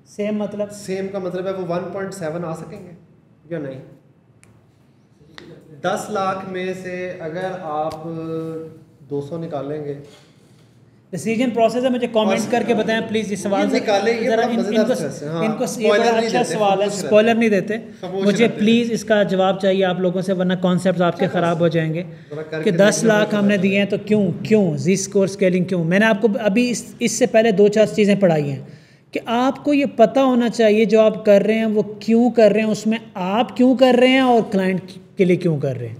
सेम मतलब?
सेम का मतलब है वो 1.7 आ सकेंगे या नहीं? 10 लाख में से अगर आप 200 निकालेंगे,
डिसीजन प्रोसेस है, मुझे कमेंट करके बताएं प्लीज़। इस सवाल से
जरा
इनको ये बड़ा अच्छा सवाल है, स्पॉइलर नहीं देते। मुझे प्लीज़ इसका जवाब चाहिए आप लोगों से, वरना कॉन्सेप्ट आपके ख़राब हो जाएंगे कि 10 लाख हमने दिए हैं तो क्यों जी स्कोर स्केलिंग क्यों। मैंने आपको अभी इससे पहले 2-4 चीज़ें पढ़ाई हैं कि आपको ये पता होना चाहिए जो आप कर रहे हैं वो क्यों कर रहे हैं, उसमें आप क्यों कर रहे हैं और क्लाइंट के लिए क्यों कर रहे हैं।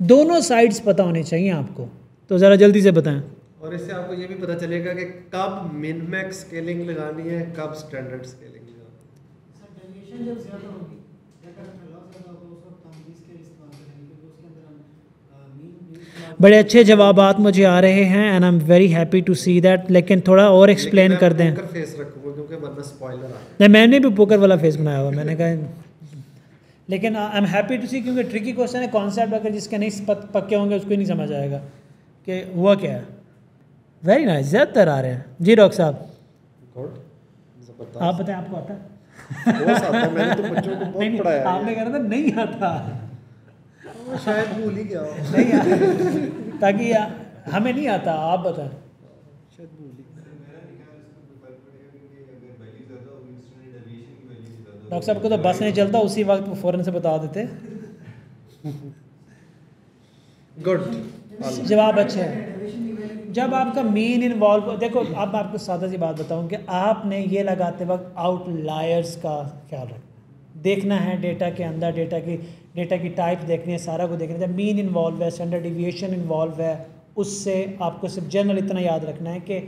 दोनों साइड्स पता होनी चाहिए आपको। तो ज़रा जल्दी से बताएं।
और इससे आपको ये भी पता चलेगा कि कब मिन मैक्स स्केलिंग लगानी है, कब स्टैंडर्ड स्केलिंग लगानी है।
बड़े अच्छे जवाबात मुझे आ रहे हैं and I am very happy to see that, लेकिन थोड़ा और एक्सप्लेन कर दें।
फेस रखूंगा क्योंकि वरना स्पॉइलर आ
नहीं, मैंने भी पोकर वाला फेस बनाया हुआ, मैंने कहा, लेकिन आई एम हैप्पी टू सी, क्योंकि ट्रिकी क्वेश्चन है। कॉन्सेप्ट अगर जिसके नहीं पक्के होंगे उसको ही नहीं समझ आएगा कि हुआ क्या है। वेरी नाइस, ज़्यादातर आ रहे हैं जी डॉक्टर साहब। आप बताएं, आपको आता है?
मैंने तो बच्चों को बहुत पढ़ाया है।
आपने कहा था नहीं आता,
शायद भूल ही गया हो।
नहीं आता, ताकि हमें नहीं आता, आप बताएं।
शायद भूल ही
डॉक्टर साहब को तो बस नहीं चलता, उसी वक्त वो फ़ौरन से बता देते।
गुड,
जवाब अच्छा है। जब आपका मेन इन्वॉल्व, देखो अब आपको सादा सी बात बताऊं कि आपने ये लगाते वक्त आउटलायर्स का ख्याल रखना, देखना है डेटा के अंदर, डेटा की टाइप देखनी है, सारा को देखना है। जब मीन इन्वॉल्व है, स्टैंडर्ड डिविएशन इन्वॉल्व है, उससे आपको सिर्फ जनरल इतना याद रखना है कि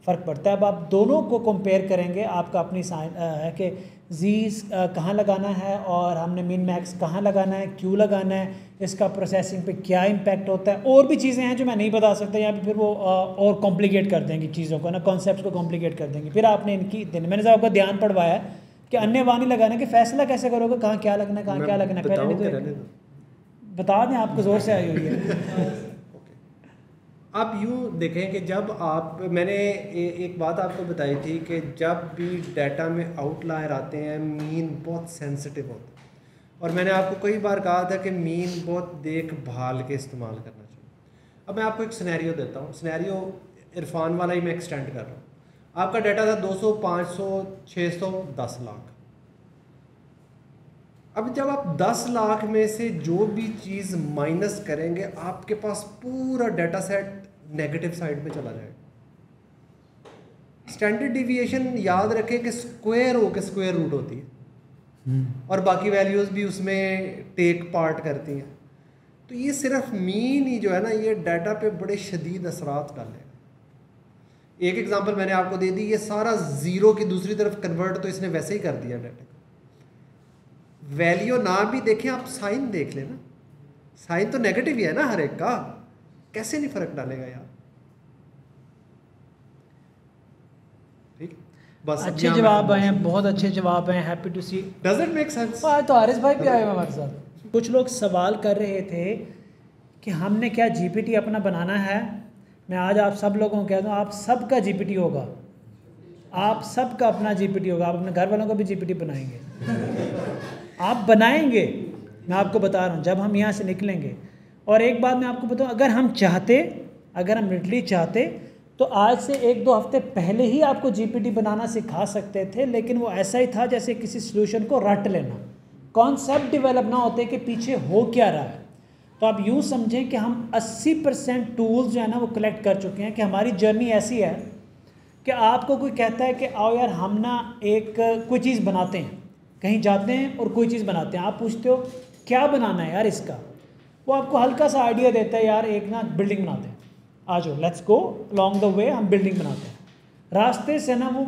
फ़र्क पड़ता है। अब आप दोनों को कंपेयर करेंगे, आपका अपनी है कि जीज कहाँ लगाना है और हमने मिन मैक्स कहाँ लगाना है, क्यों लगाना है, इसका प्रोसेसिंग पे क्या इम्पैक्ट होता है, और भी चीज़ें हैं जो मैं नहीं बता सकता यहाँ पे, फिर वो और कॉम्प्लिकेट कर देंगी चीज़ों को ना, कॉन्सेप्ट को कॉम्प्लिकेट कर देंगी। फिर आपने इनकी मैंने साहब आपका ध्यान पड़वाया है कि अन्य वाहन नहीं लगाने के फैसला कैसे करोगे, कहाँ क्या लगना है, कहाँ क्या लगना है, पहले नहीं तो बता दें, आपको ज़ोर से आई हुई है।
आप यूँ देखें कि जब आप मैंने एक बात आपको बताई थी कि जब भी डाटा में आउटलायर आते हैं मीन बहुत सेंसिटिव होता है, और मैंने आपको कई बार कहा था कि मीन बहुत देखभाल के इस्तेमाल करना चाहिए। अब मैं आपको एक सिनेरियो देता हूँ, सिनेरियो इरफान वाला ही मैं एक्सटेंड कर रहा हूँ। आपका डाटा था 200, 500, 600, 10 लाख। अब जब आप 10 लाख में से जो भी चीज़ माइनस करेंगे, आपके पास पूरा डाटा सेट नेगेटिव साइड में चला जाएगा। स्टैंडर्ड डिविएशन याद रखें कि स्क्वायर हो के स्क्वायर रूट होती है और बाकी वैल्यूज़ भी उसमें टेक पार्ट करती हैं। तो ये सिर्फ मीन ही जो है ना, ये डाटा पे बड़े शदीद असरात डालेगा। एक एग्जांपल मैंने आपको दे दी, ये सारा ज़ीरो की दूसरी तरफ कन्वर्ट तो इसने वैसे ही कर दिया डाटा को। वैल्यू ना भी देखें आप, साइन देख लेना, साइन तो नेगेटिव ही है ना हर एक का, कैसे नहीं फर्क डालेगा यार। ठीक, बस
अच्छे जवाब आए हैं, बहुत अच्छे जवाब आए हैं, happy to see.
Does it make sense?
आज तो हारिस भाई भी आए हैं हमारे साथ। कुछ लोग सवाल कर रहे थे कि हमने क्या जीपीटी अपना बनाना है। मैं आज आप सब लोगों को कह दूं, आप सबका जीपीटी होगा, आप सबका अपना जीपीटी होगा। आप अपने घर वालों का भी जीपीटी बनाएंगे, आप बनाएंगे, मैं आपको बता रहा हूँ जब हम यहाँ से निकलेंगे। और एक बात मैं आपको बताऊँ, अगर हम चाहते, अगर हम लिटरली चाहते तो आज से 1-2 हफ्ते पहले ही आपको जीपीटी बनाना सिखा सकते थे, लेकिन वो ऐसा ही था जैसे किसी सॉल्यूशन को रट लेना, कॉन्सेप्ट डेवलप ना होते कि पीछे हो क्या रहा है। तो आप यूँ समझें कि हम 80% टूल्स जो है ना वो कलेक्ट कर चुके हैं, कि हमारी जर्नी ऐसी है कि आपको कोई कहता है कि आओ यार हम ना एक कोई चीज़ बनाते हैं, कहीं जाते हैं और कोई चीज़ बनाते हैं, आप पूछते हो क्या बनाना है यार इसका, वो आपको हल्का सा आइडिया देता है, यार एक ना बिल्डिंग बनाते हैं, आ जाओ let's go along the way, हम बिल्डिंग बनाते हैं। रास्ते से ना वो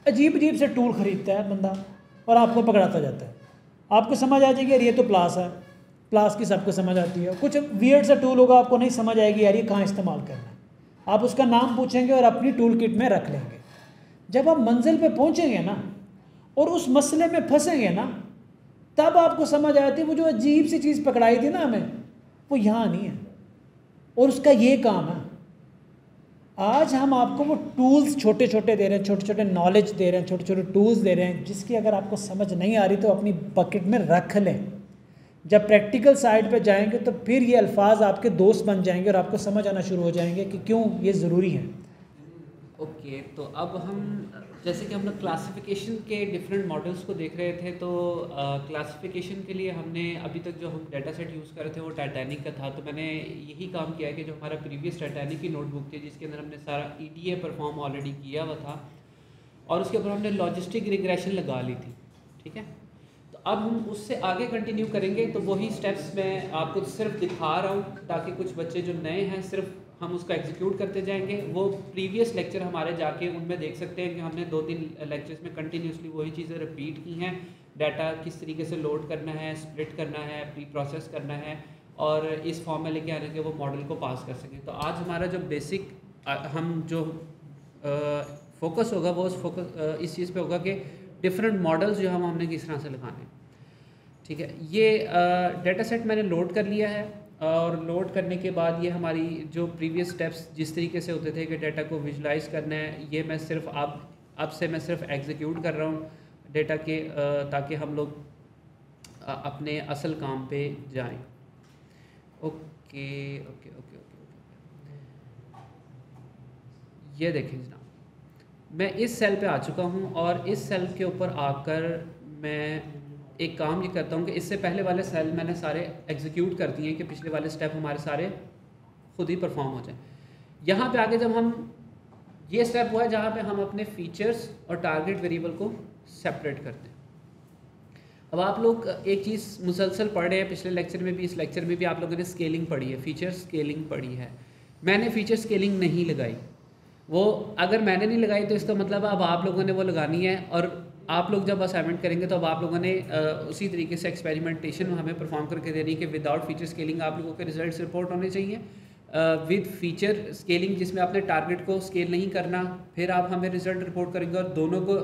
अजीब अजीब से टूल ख़रीदता है बंदा और आपको पकड़ाता जाता है। आपको समझ आ जाएगी यार ये तो प्लास है, प्लास की सबको समझ आती है। कुछ वियर्ड सा टूल होगा, आपको नहीं समझ आएगी यार ये कहाँ इस्तेमाल करना है, आप उसका नाम पूछेंगे और अपनी टूल किट में रख लेंगे। जब आप मंजिल पे पहुँचेंगे ना और उस मसले में फंसेंगे ना, तब आपको समझ आती है वो जो अजीब सी चीज़ पकड़ाई थी ना हमें, वो यहाँ नहीं है और उसका ये काम है। आज हम आपको वो टूल्स छोटे छोटे दे रहे हैं, छोटे छोटे नॉलेज दे रहे हैं, छोटे छोटे टूल्स दे रहे हैं, जिसकी अगर आपको समझ नहीं आ रही तो अपनी बकेट में रख लें। जब प्रैक्टिकल साइड पे जाएंगे तो फिर ये अल्फाज आपके दोस्त बन जाएंगे और आपको समझ आना शुरू हो जाएंगे कि क्यों ये ज़रूरी है।
ओके, तो अब हम जैसे कि हम लोग क्लासिफिकेशन के डिफरेंट मॉडल्स को देख रहे थे, तो क्लासिफिकेशन के लिए हमने अभी तक जो हम डाटा सेट यूज़ कर रहे थे वो टाइटैनिक का था। तो मैंने यही काम किया है कि जो हमारा प्रीवियस टाइटैनिक की नोटबुक थी जिसके अंदर हमने सारा EDA परफॉर्म ऑलरेडी किया हुआ था और उसके ऊपर हमने लॉजिस्टिक रिग्रेशन लगा ली थी। ठीक है, तो अब हम उससे आगे कंटिन्यू करेंगे। तो वही स्टेप्स मैं आपको सिर्फ दिखा रहा हूँ ताकि कुछ बच्चे जो नए हैं सिर्फ हम उसका एग्जीक्यूट करते जाएंगे। वो प्रीवियस लेक्चर हमारे जाके उनमें देख सकते हैं कि हमने 2-3 लेक्चर्स में कंटिन्यूसली वही चीज़ें रिपीट की हैं। डाटा किस तरीके से लोड करना है, स्प्लिट करना है, प्री प्रोसेस करना है और इस फॉर्म में लेके आने के वो मॉडल को पास कर सकें। तो आज हमारा जो बेसिक हम जो फोकस होगा वो इस चीज़ पे होगा कि डिफरेंट मॉडल्स जो हम हमने किस तरह से लगाने। ठीक है, ये डाटा सेट मैंने लोड कर लिया है और लोड करने के बाद ये हमारी जो प्रीवियस स्टेप्स जिस तरीके से होते थे कि डाटा को विजुलाइज करना है, ये मैं सिर्फ अब से मैं सिर्फ एग्जीक्यूट कर रहा हूँ डाटा के, ताकि हम लोग अपने असल काम पे जाएं। ओके ओके ओके ओके ये देखें जनाब, मैं इस सेल पे आ चुका हूँ और इस सेल के ऊपर आकर मैं एक काम ये करता हूँ कि इससे पहले वाले सेल मैंने सारे एग्जीक्यूट कर दिए कि पिछले वाले स्टेप हमारे सारे खुद ही परफॉर्म हो जाए। यहाँ पे आगे जब हम ये स्टेप हुआ है जहाँ पे हम अपने फीचर्स और टारगेट वेरिएबल को सेपरेट करते हैं। अब आप लोग एक चीज़ मुसलसल पढ़ रहे हैं, पिछले लेक्चर में भी इस लेक्चर में भी आप लोगों ने स्केलिंग पढ़ी है, फीचर स्केलिंग पढ़ी है। मैंने फीचर स्केलिंग नहीं लगाई, वो अगर मैंने नहीं लगाई तो इसका मतलब अब आप लोगों ने वो लगानी है, और आप लोग जब असाइनमेंट करेंगे तो अब आप लोगों ने उसी तरीके से एक्सपेरिमेंटेशन हमें परफॉर्म करके देनी है कि विदाउट फीचर स्केलिंग आप लोगों के रिजल्ट्स रिपोर्ट होने चाहिए, विद फीचर स्केलिंग जिसमें आपने टारगेट को स्केल नहीं करना, फिर आप हमें रिजल्ट रिपोर्ट करेंगे, और दोनों को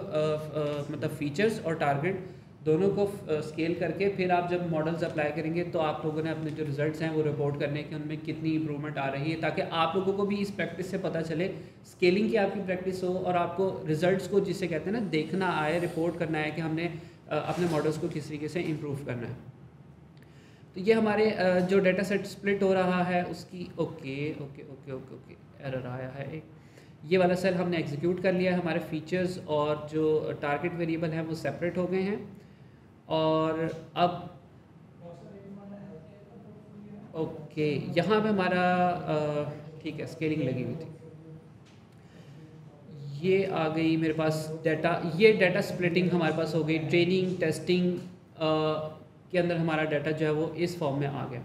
मतलब फीचर्स और टारगेट दोनों को स्केल करके फिर आप जब मॉडल्स अप्लाई करेंगे तो आप लोगों ने अपने जो रिजल्ट्स हैं वो रिपोर्ट करने के उनमें कितनी इंप्रूवमेंट आ रही है, ताकि आप लोगों को भी इस प्रैक्टिस से पता चले, स्केलिंग की आपकी प्रैक्टिस हो और आपको रिजल्ट्स को जिसे कहते हैं ना देखना आए, रिपोर्ट करना है कि हमने अपने मॉडल्स को किस तरीके से इम्प्रूव करना है। तो ये हमारे जो डाटा सेट स्प्लिट हो रहा है उसकी ओके एरर आया है एक, ये वाला सेल हमने एग्जीक्यूट कर लिया है, हमारे फीचर्स और जो टारगेट वेरिएबल हैं वो सेपरेट हो गए हैं, और अब ओके यहाँ पे हमारा ठीक है स्केलिंग लगी हुई थी, ये आ गई मेरे पास डाटा, ये डाटा स्प्लिटिंग हमारे पास हो गई, ट्रेनिंग टेस्टिंग के अंदर हमारा डाटा जो है वो इस फॉर्म में आ गया।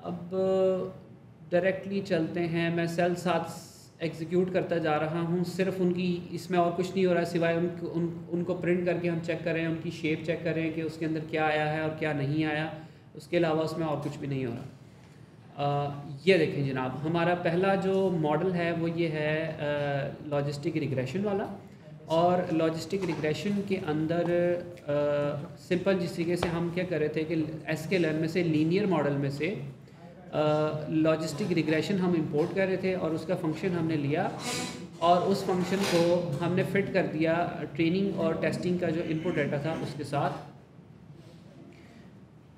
अब डायरेक्टली चलते हैं, मैं सेल 7 एग्जीक्यूट करता जा रहा हूँ, सिर्फ उनकी इसमें और कुछ नहीं हो रहा है सिवाय उनको प्रिंट करके हम चेक करें, उनकी शेप चेक करें कि उसके अंदर क्या आया है और क्या नहीं आया, उसके अलावा उसमें और कुछ भी नहीं हो रहा। ये देखें जनाब, हमारा पहला जो मॉडल है वो ये है लॉजिस्टिक रिग्रेशन वाला, और लॉजिस्टिक रिग्रेशन के अंदर सिंपल जिस तरीके से हम क्या कर रहे थे कि SKLearn में से लीनियर मॉडल में से लॉजिस्टिक रिग्रेशन हम इंपोर्ट कर रहे थे, और उसका फंक्शन हमने लिया और उस फंक्शन को हमने फिट कर दिया ट्रेनिंग और टेस्टिंग का जो इनपुट डाटा था उसके साथ।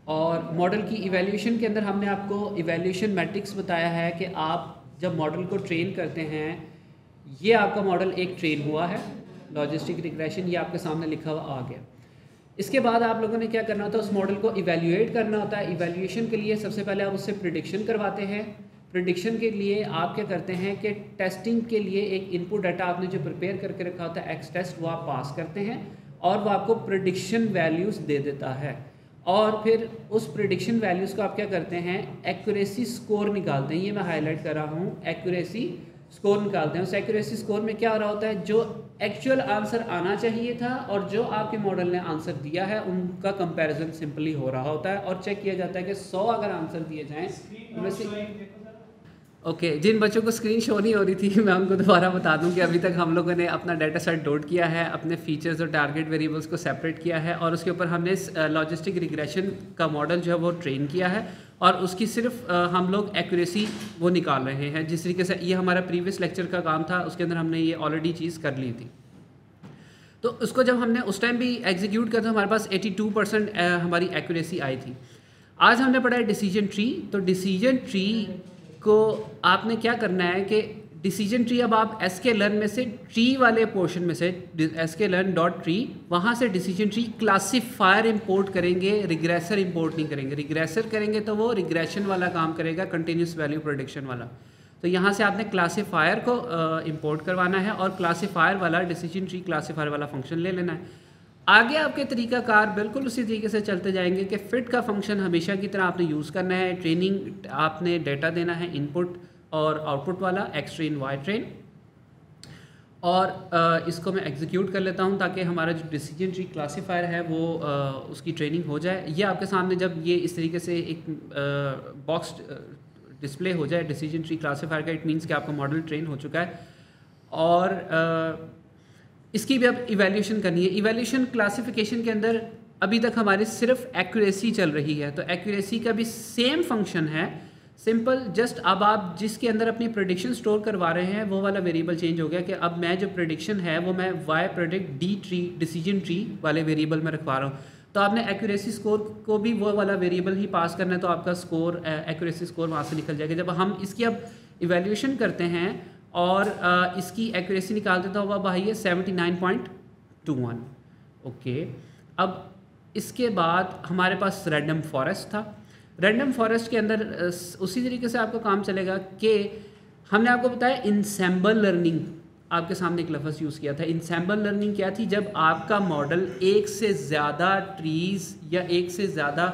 और मॉडल की इवैल्यूएशन के अंदर हमने आपको इवैल्यूएशन मैट्रिक्स बताया है कि आप जब मॉडल को ट्रेन करते हैं, ये आपका मॉडल एक ट्रेन हुआ है, लॉजिस्टिक रिग्रेशन ये आपके सामने लिखा हुआ आ गया। इसके बाद आप लोगों ने क्या करना होता है, उस मॉडल को इवैल्यूएट करना होता है। इवैल्यूएशन के लिए सबसे पहले आप उससे प्रिडिक्शन करवाते हैं। प्रिडिक्शन के लिए आप क्या करते हैं कि टेस्टिंग के लिए एक इनपुट डाटा आपने जो प्रिपेयर करके रखा होता है एक्स टेस्ट, वो आप पास करते हैं और वो आपको प्रिडिक्शन वैल्यूज़ दे देता है, और फिर उस प्रिडिक्शन वैल्यूज़ को आप क्या करते हैं, एक्यूरेसी स्कोर निकालते हैं। ये मैं हाईलाइट कर रहा हूँ, एक्यूरेसी स्कोर निकालते हैं। उस एक्यूरेसी स्कोर में क्या हो रहा होता है, जो एक्चुअल आंसर आना चाहिए था और जो आपके मॉडल ने आंसर दिया है उनका कंपैरिजन सिंपली हो रहा होता है, और चेक किया जाता है कि 100 अगर आंसर दिए जाएँ उनमें से ओके जिन बच्चों को स्क्रीन शो नहीं हो रही थी मैं उनको दोबारा बता दूं कि अभी तक हम लोगों ने अपना डाटा सेट लोड किया है, अपने फीचर्स और टारगेट वेरिएबल्स को सेपरेट किया है, और उसके ऊपर हमने लॉजिस्टिक रिग्रेशन का मॉडल जो है वो ट्रेन किया है, और उसकी सिर्फ हम लोग एक्यूरेसी वो निकाल रहे हैं। जिस तरीके से ये हमारा प्रीवियस लेक्चर का काम था, उसके अंदर हमने ये ऑलरेडी चीज़ कर ली थी। तो उसको जब हमने उस टाइम भी एग्जीक्यूट किया था, हमारे पास 82% हमारी एक्यूरेसी आई थी। आज हमने पढ़ा है डिसीजन ट्री। तो डिसीजन ट्री को आपने क्या करना है कि डिसीजन ट्री अब आप SKLearn में से ट्री वाले पोर्शन में से sklearn.tree वहाँ से डिसीजन ट्री क्लासीफायर इंपोर्ट करेंगे, रिग्रेसर इंपोर्ट नहीं करेंगे। रिग्रेसर करेंगे तो वो रिग्रेशन वाला काम करेगा, कंटिन्यूस वैल्यू प्रेडिक्शन वाला। तो यहाँ से आपने क्लासीफायर को इंपोर्ट करवाना है और क्लासीफायर वाला डिसीजन ट्री क्लासीफायर वाला फंक्शन ले लेना है। आगे आपके तरीकाकार बिल्कुल उसी तरीके से चलते जाएंगे कि फिट का फंक्शन हमेशा की तरह आपने यूज़ करना है। ट्रेनिंग आपने डेटा देना है इनपुट और आउटपुट वाला, एक्स ट्रेन वाई ट्रेन, और इसको मैं एग्जीक्यूट कर लेता हूं ताकि हमारा जो डिसीजन ट्री क्लासीफायर है वो उसकी ट्रेनिंग हो जाए। ये आपके सामने जब ये इस तरीके से एक बॉक्स डिस्प्ले हो जाए डिसीजन ट्री क्लासीफायर का, इट मीन्स कि आपका मॉडल ट्रेन हो चुका है। और इसकी भी अब इवैल्यूएशन करनी है। इवैल्यूएशन क्लासिफिकेशन के अंदर अभी तक हमारी सिर्फ एक्यूरेसी चल रही है, तो एक्यूरेसी का भी सेम फंक्शन है, सिंपल जस्ट अब आप जिसके अंदर अपनी प्रेडिक्शन स्टोर करवा रहे हैं वो वाला वेरिएबल चेंज हो गया कि अब मैं जो प्रेडिक्शन है वो मैं Y predict the tree decision tree वाले वेरिएबल में रखवा रहा हूँ। तो आपने एक्यूरेसी स्कोर को भी वो वाला वेरिएबल ही पास करना है, तो आपका स्कोर एक्यूरेसी स्कोर वहाँ से निकल जाएगा। जब हम इसकी अब इवैल्यूएशन करते हैं और इसकी एक्यूरेसी निकालते तो वह भाई है 79.21। ओके, अब इसके बाद हमारे पास रैंडम फॉरेस्ट था। रैंडम फॉरेस्ट के अंदर उसी तरीके से आपका काम चलेगा कि हमने आपको बताया इंसेम्बल लर्निंग, आपके सामने एक लफ्ज़ यूज़ किया था। इंसेम्बल लर्निंग क्या थी, जब आपका मॉडल एक से ज़्यादा ट्रीज़ या एक से ज़्यादा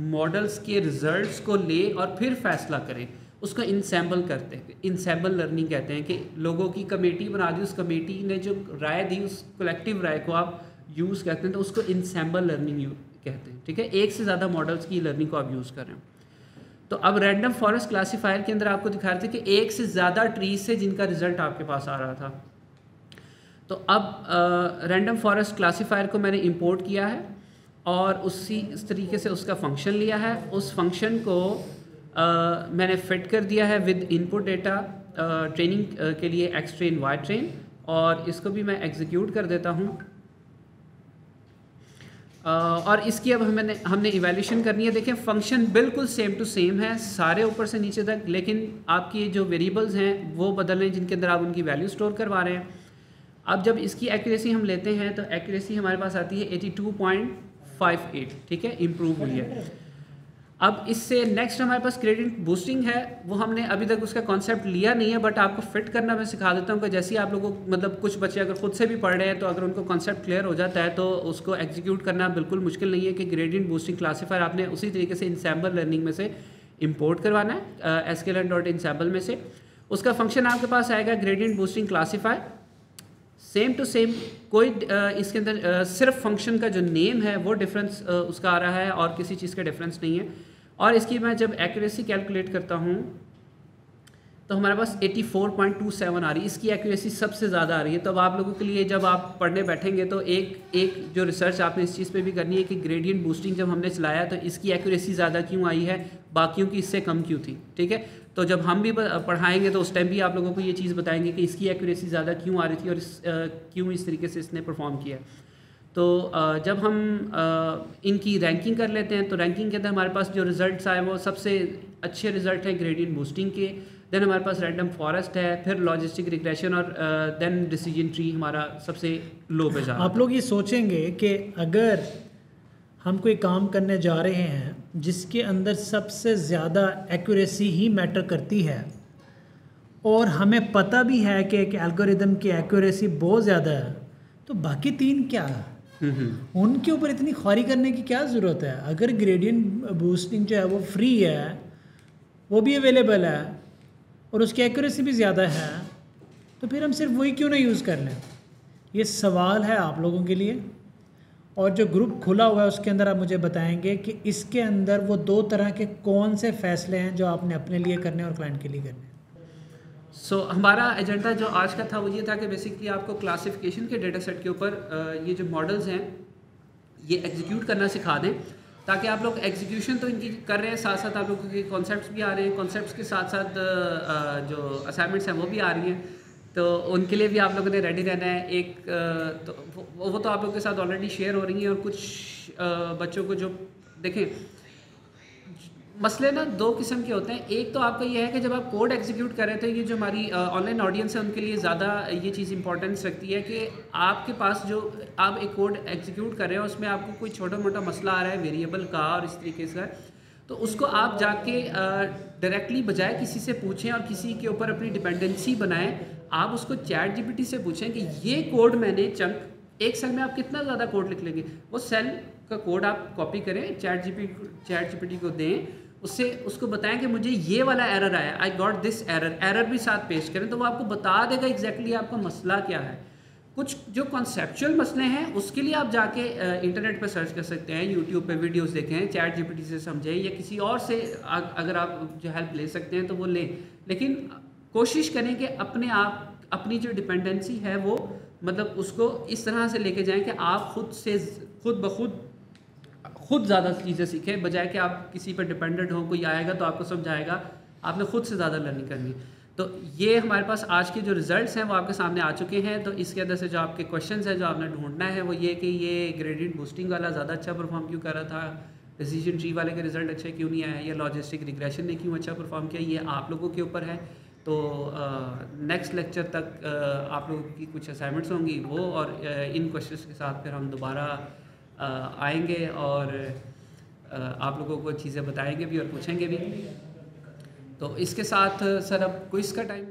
मॉडल्स के रिजल्ट्स को ले और फिर फैसला करे, उसको इंसेंबल करते हैं, इंसेंबल लर्निंग कहते हैं कि लोगों की कमेटी बना दी, उस कमेटी ने जो राय दी उस कलेक्टिव राय को आप यूज़ करते हैं, तो उसको इंसेंबल लर्निंग कहते हैं। ठीक है, एक से ज़्यादा मॉडल्स की लर्निंग को आप यूज़ कर रहे हो। तो अब रैंडम फॉरेस्ट क्लासीफायर के अंदर आपको दिखा रहे थे कि एक से ज़्यादा ट्रीज से जिनका रिजल्ट आपके पास आ रहा था। तो अब रैंडम फॉरेस्ट क्लासीफायर को मैंने इंपोर्ट किया है और इस तरीके से उसका फंक्शन लिया है। उस फंक्शन को मैंने फिट कर दिया है विद इनपुट डेटा ट्रेनिंग के लिए एक्स ट्रेन वाई ट्रेन, और इसको भी मैं एग्जीक्यूट कर देता हूँ। और इसकी अब हमने इवैल्यूएशन करनी है। देखें फंक्शन बिल्कुल सेम टू सेम है सारे ऊपर से नीचे तक, लेकिन आपकी जो वेरिएबल्स हैं वो बदल रहे हैं जिनके अंदर आप उनकी वैल्यू स्टोर करवा रहे हैं। अब जब इसकी एक्यूरेसी हम लेते हैं तो एक्यूरेसी हमारे पास आती है 82.58, ठीक है, इम्प्रूव हुई है। अब इससे नेक्स्ट हमारे पास ग्रेडियंट बूस्टिंग है, वो हमने अभी तक उसका कॉन्सेप्ट लिया नहीं है, बट आपको फिट करना मैं सिखा देता हूँ कि जैसे ही आप लोगों को मतलब कुछ बच्चे अगर खुद से भी पढ़ रहे हैं तो अगर उनको कॉन्सेप्ट क्लियर हो जाता है तो उसको एग्जीक्यूट करना बिल्कुल मुश्किल नहीं है कि ग्रेडियंट बूस्टिंग क्लासीफायर आपने उसी तरीके से इंसेंबल लर्निंग में से इंपोर्ट करवाना है sklearn.ensemble में से। उसका फंक्शन आपके पास आएगा gradient boosting classifier, same to same, कोई इसके अंदर सिर्फ फंक्शन का जो नेम है वो डिफरेंस उसका आ रहा है और किसी चीज़ का डिफरेंस नहीं है। और इसकी मैं जब एक्यूरेसी कैलकुलेट करता हूँ तो हमारे पास 84.27 आ रही है, इसकी एक्यूरेसी सबसे ज़्यादा आ रही है। तो अब आप लोगों के लिए जब आप पढ़ने बैठेंगे तो एक जो रिसर्च आपने इस चीज़ पे भी करनी है कि ग्रेडियंट बूस्टिंग जब हमने चलाया तो इसकी एक्यूरेसी ज़्यादा क्यों आई है, बाकियों की इससे कम क्यों थी। ठीक है, तो जब हम भी पढ़ाएंगे तो उस टाइम भी आप लोगों को ये चीज़ बताएंगे कि इसकी एक्यूरेसी ज़्यादा क्यों आ रही थी और क्यों इस तरीके से इसने परफॉर्म किया। तो जब हम इनकी रैंकिंग कर लेते हैं तो रैंकिंग के अंदर हमारे पास जो रिज़ल्ट्स आए वो सबसे अच्छे रिज़ल्ट हैं ग्रेडियंट बूस्टिंग के, देन हमारे पास रैंडम फॉरेस्ट है, फिर लॉजिस्टिक रिग्रेशन और देन डिसीजन ट्री हमारा सबसे लो पे जा रहा है।
आप लोग ये सोचेंगे कि अगर हम कोई काम करने जा रहे हैं जिसके अंदर सबसे ज़्यादा एक्यूरेसी ही मैटर करती है और हमें पता भी है कि एक एल्गोरिदम की एक्यूरेसी बहुत ज़्यादा है, तो बाकी तीन क्या है, उनके ऊपर इतनी ख्वारी करने की क्या ज़रूरत है। अगर ग्रेडियंट बूस्टिंग जो है वो फ्री है, वो भी अवेलेबल है और उसकी एक्यूरेसी भी ज़्यादा है, तो फिर हम सिर्फ वही क्यों ना यूज़ कर लें। ये सवाल है आप लोगों के लिए, और जो ग्रुप खुला हुआ है उसके अंदर आप मुझे बताएंगे कि इसके अंदर वो दो तरह के कौन से फ़ैसले हैं जो आपने अपने लिए करने और क्लाइंट के लिए करने।
सो हमारा एजेंडा जो आज का था वो ये था कि बेसिकली आपको क्लासिफिकेशन के डेटा सेट के ऊपर ये जो मॉडल्स हैं ये एग्जीक्यूट करना सिखा दें, ताकि आप लोग एग्जीक्यूशन तो इनकी कर रहे हैं, साथ साथ आप लोगों के कॉन्सेप्ट्स भी आ रहे हैं, कॉन्सेप्ट्स के साथ साथ जो असाइनमेंट्स हैं वो भी आ रही हैं, तो उनके लिए भी आप लोगों ने रेडी रहना है। एक तो वो तो आप लोगों के साथ ऑलरेडी शेयर हो रही हैं, और कुछ बच्चों को जो देखें मसले ना दो किस्म के होते हैं। एक तो आपका ये है कि जब आप कोड एग्जीक्यूट कर रहे थे, ये जो हमारी ऑनलाइन ऑडियंस है उनके लिए ज़्यादा ये चीज़ इंपॉर्टेंस रखती है कि आपके पास जो आप एक कोड एग्जीक्यूट कर रहे हो उसमें आपको कोई छोटा मोटा मसला आ रहा है वेरिएबल का और इस तरीके से, तो उसको आप जाके डायरेक्टली बजाय किसी से पूछें और किसी के ऊपर अपनी डिपेंडेंसी बनाएं, आप उसको चैट जीपीटी से पूछें कि ये कोड मैंने चंक एक सेल में आप कितना ज़्यादा कोड लिख लेंगे, वो सेल का कोड आप कॉपी करें, चैट जीपीटी को दें, उससे उसको बताएं कि मुझे ये वाला एरर आया, आई गॉट दिस एरर भी साथ पेश करें, तो वो आपको बता देगा एग्जैक्टली आपका मसला क्या है। कुछ जो कॉन्सेप्चुअल मसले हैं उसके लिए आप जाके इंटरनेट पर सर्च कर सकते हैं, यूट्यूब पे वीडियोस देखें, चैट जीपीटी से समझें, या किसी और से अगर आप जो हेल्प ले सकते हैं तो वो लें, लेकिन कोशिश करें कि अपने आप अपनी जो डिपेंडेंसी है वो मतलब उसको इस तरह से लेके जाएं कि आप खुद ब खुद ज़्यादा चीज़ें सीखें, बजाय कि आप किसी पर डिपेंडेंट हो, कोई आएगा तो आपको समझाएगा, आपने खुद से ज़्यादा लर्निंग करनी। तो ये हमारे पास आज के जो रिज़ल्ट्स हैं वो आपके सामने आ चुके हैं। तो इसके अंदर से जो आपके क्वेश्चंस हैं जो आपने ढूंढना है वो ये कि ये ग्रेडियंट बूस्टिंग वाला ज़्यादा अच्छा परफॉर्म क्यों कर रहा था, डिसीजन ट्री वाले के रिजल्ट अच्छे क्यों नहीं आए, या लॉजिस्टिक रिग्रेशन ने क्यों अच्छा परफॉर्म किया, ये आप लोगों के ऊपर है। तो नेक्स्ट लेक्चर तक आप लोगों की कुछ असाइनमेंट्स होंगी वो, और इन क्वेश्चंस के साथ फिर हम दोबारा आएंगे और आप लोगों को चीज़ें बताएंगे भी और पूछेंगे भी। तो इसके साथ सर अब क्विज़ का टाइम।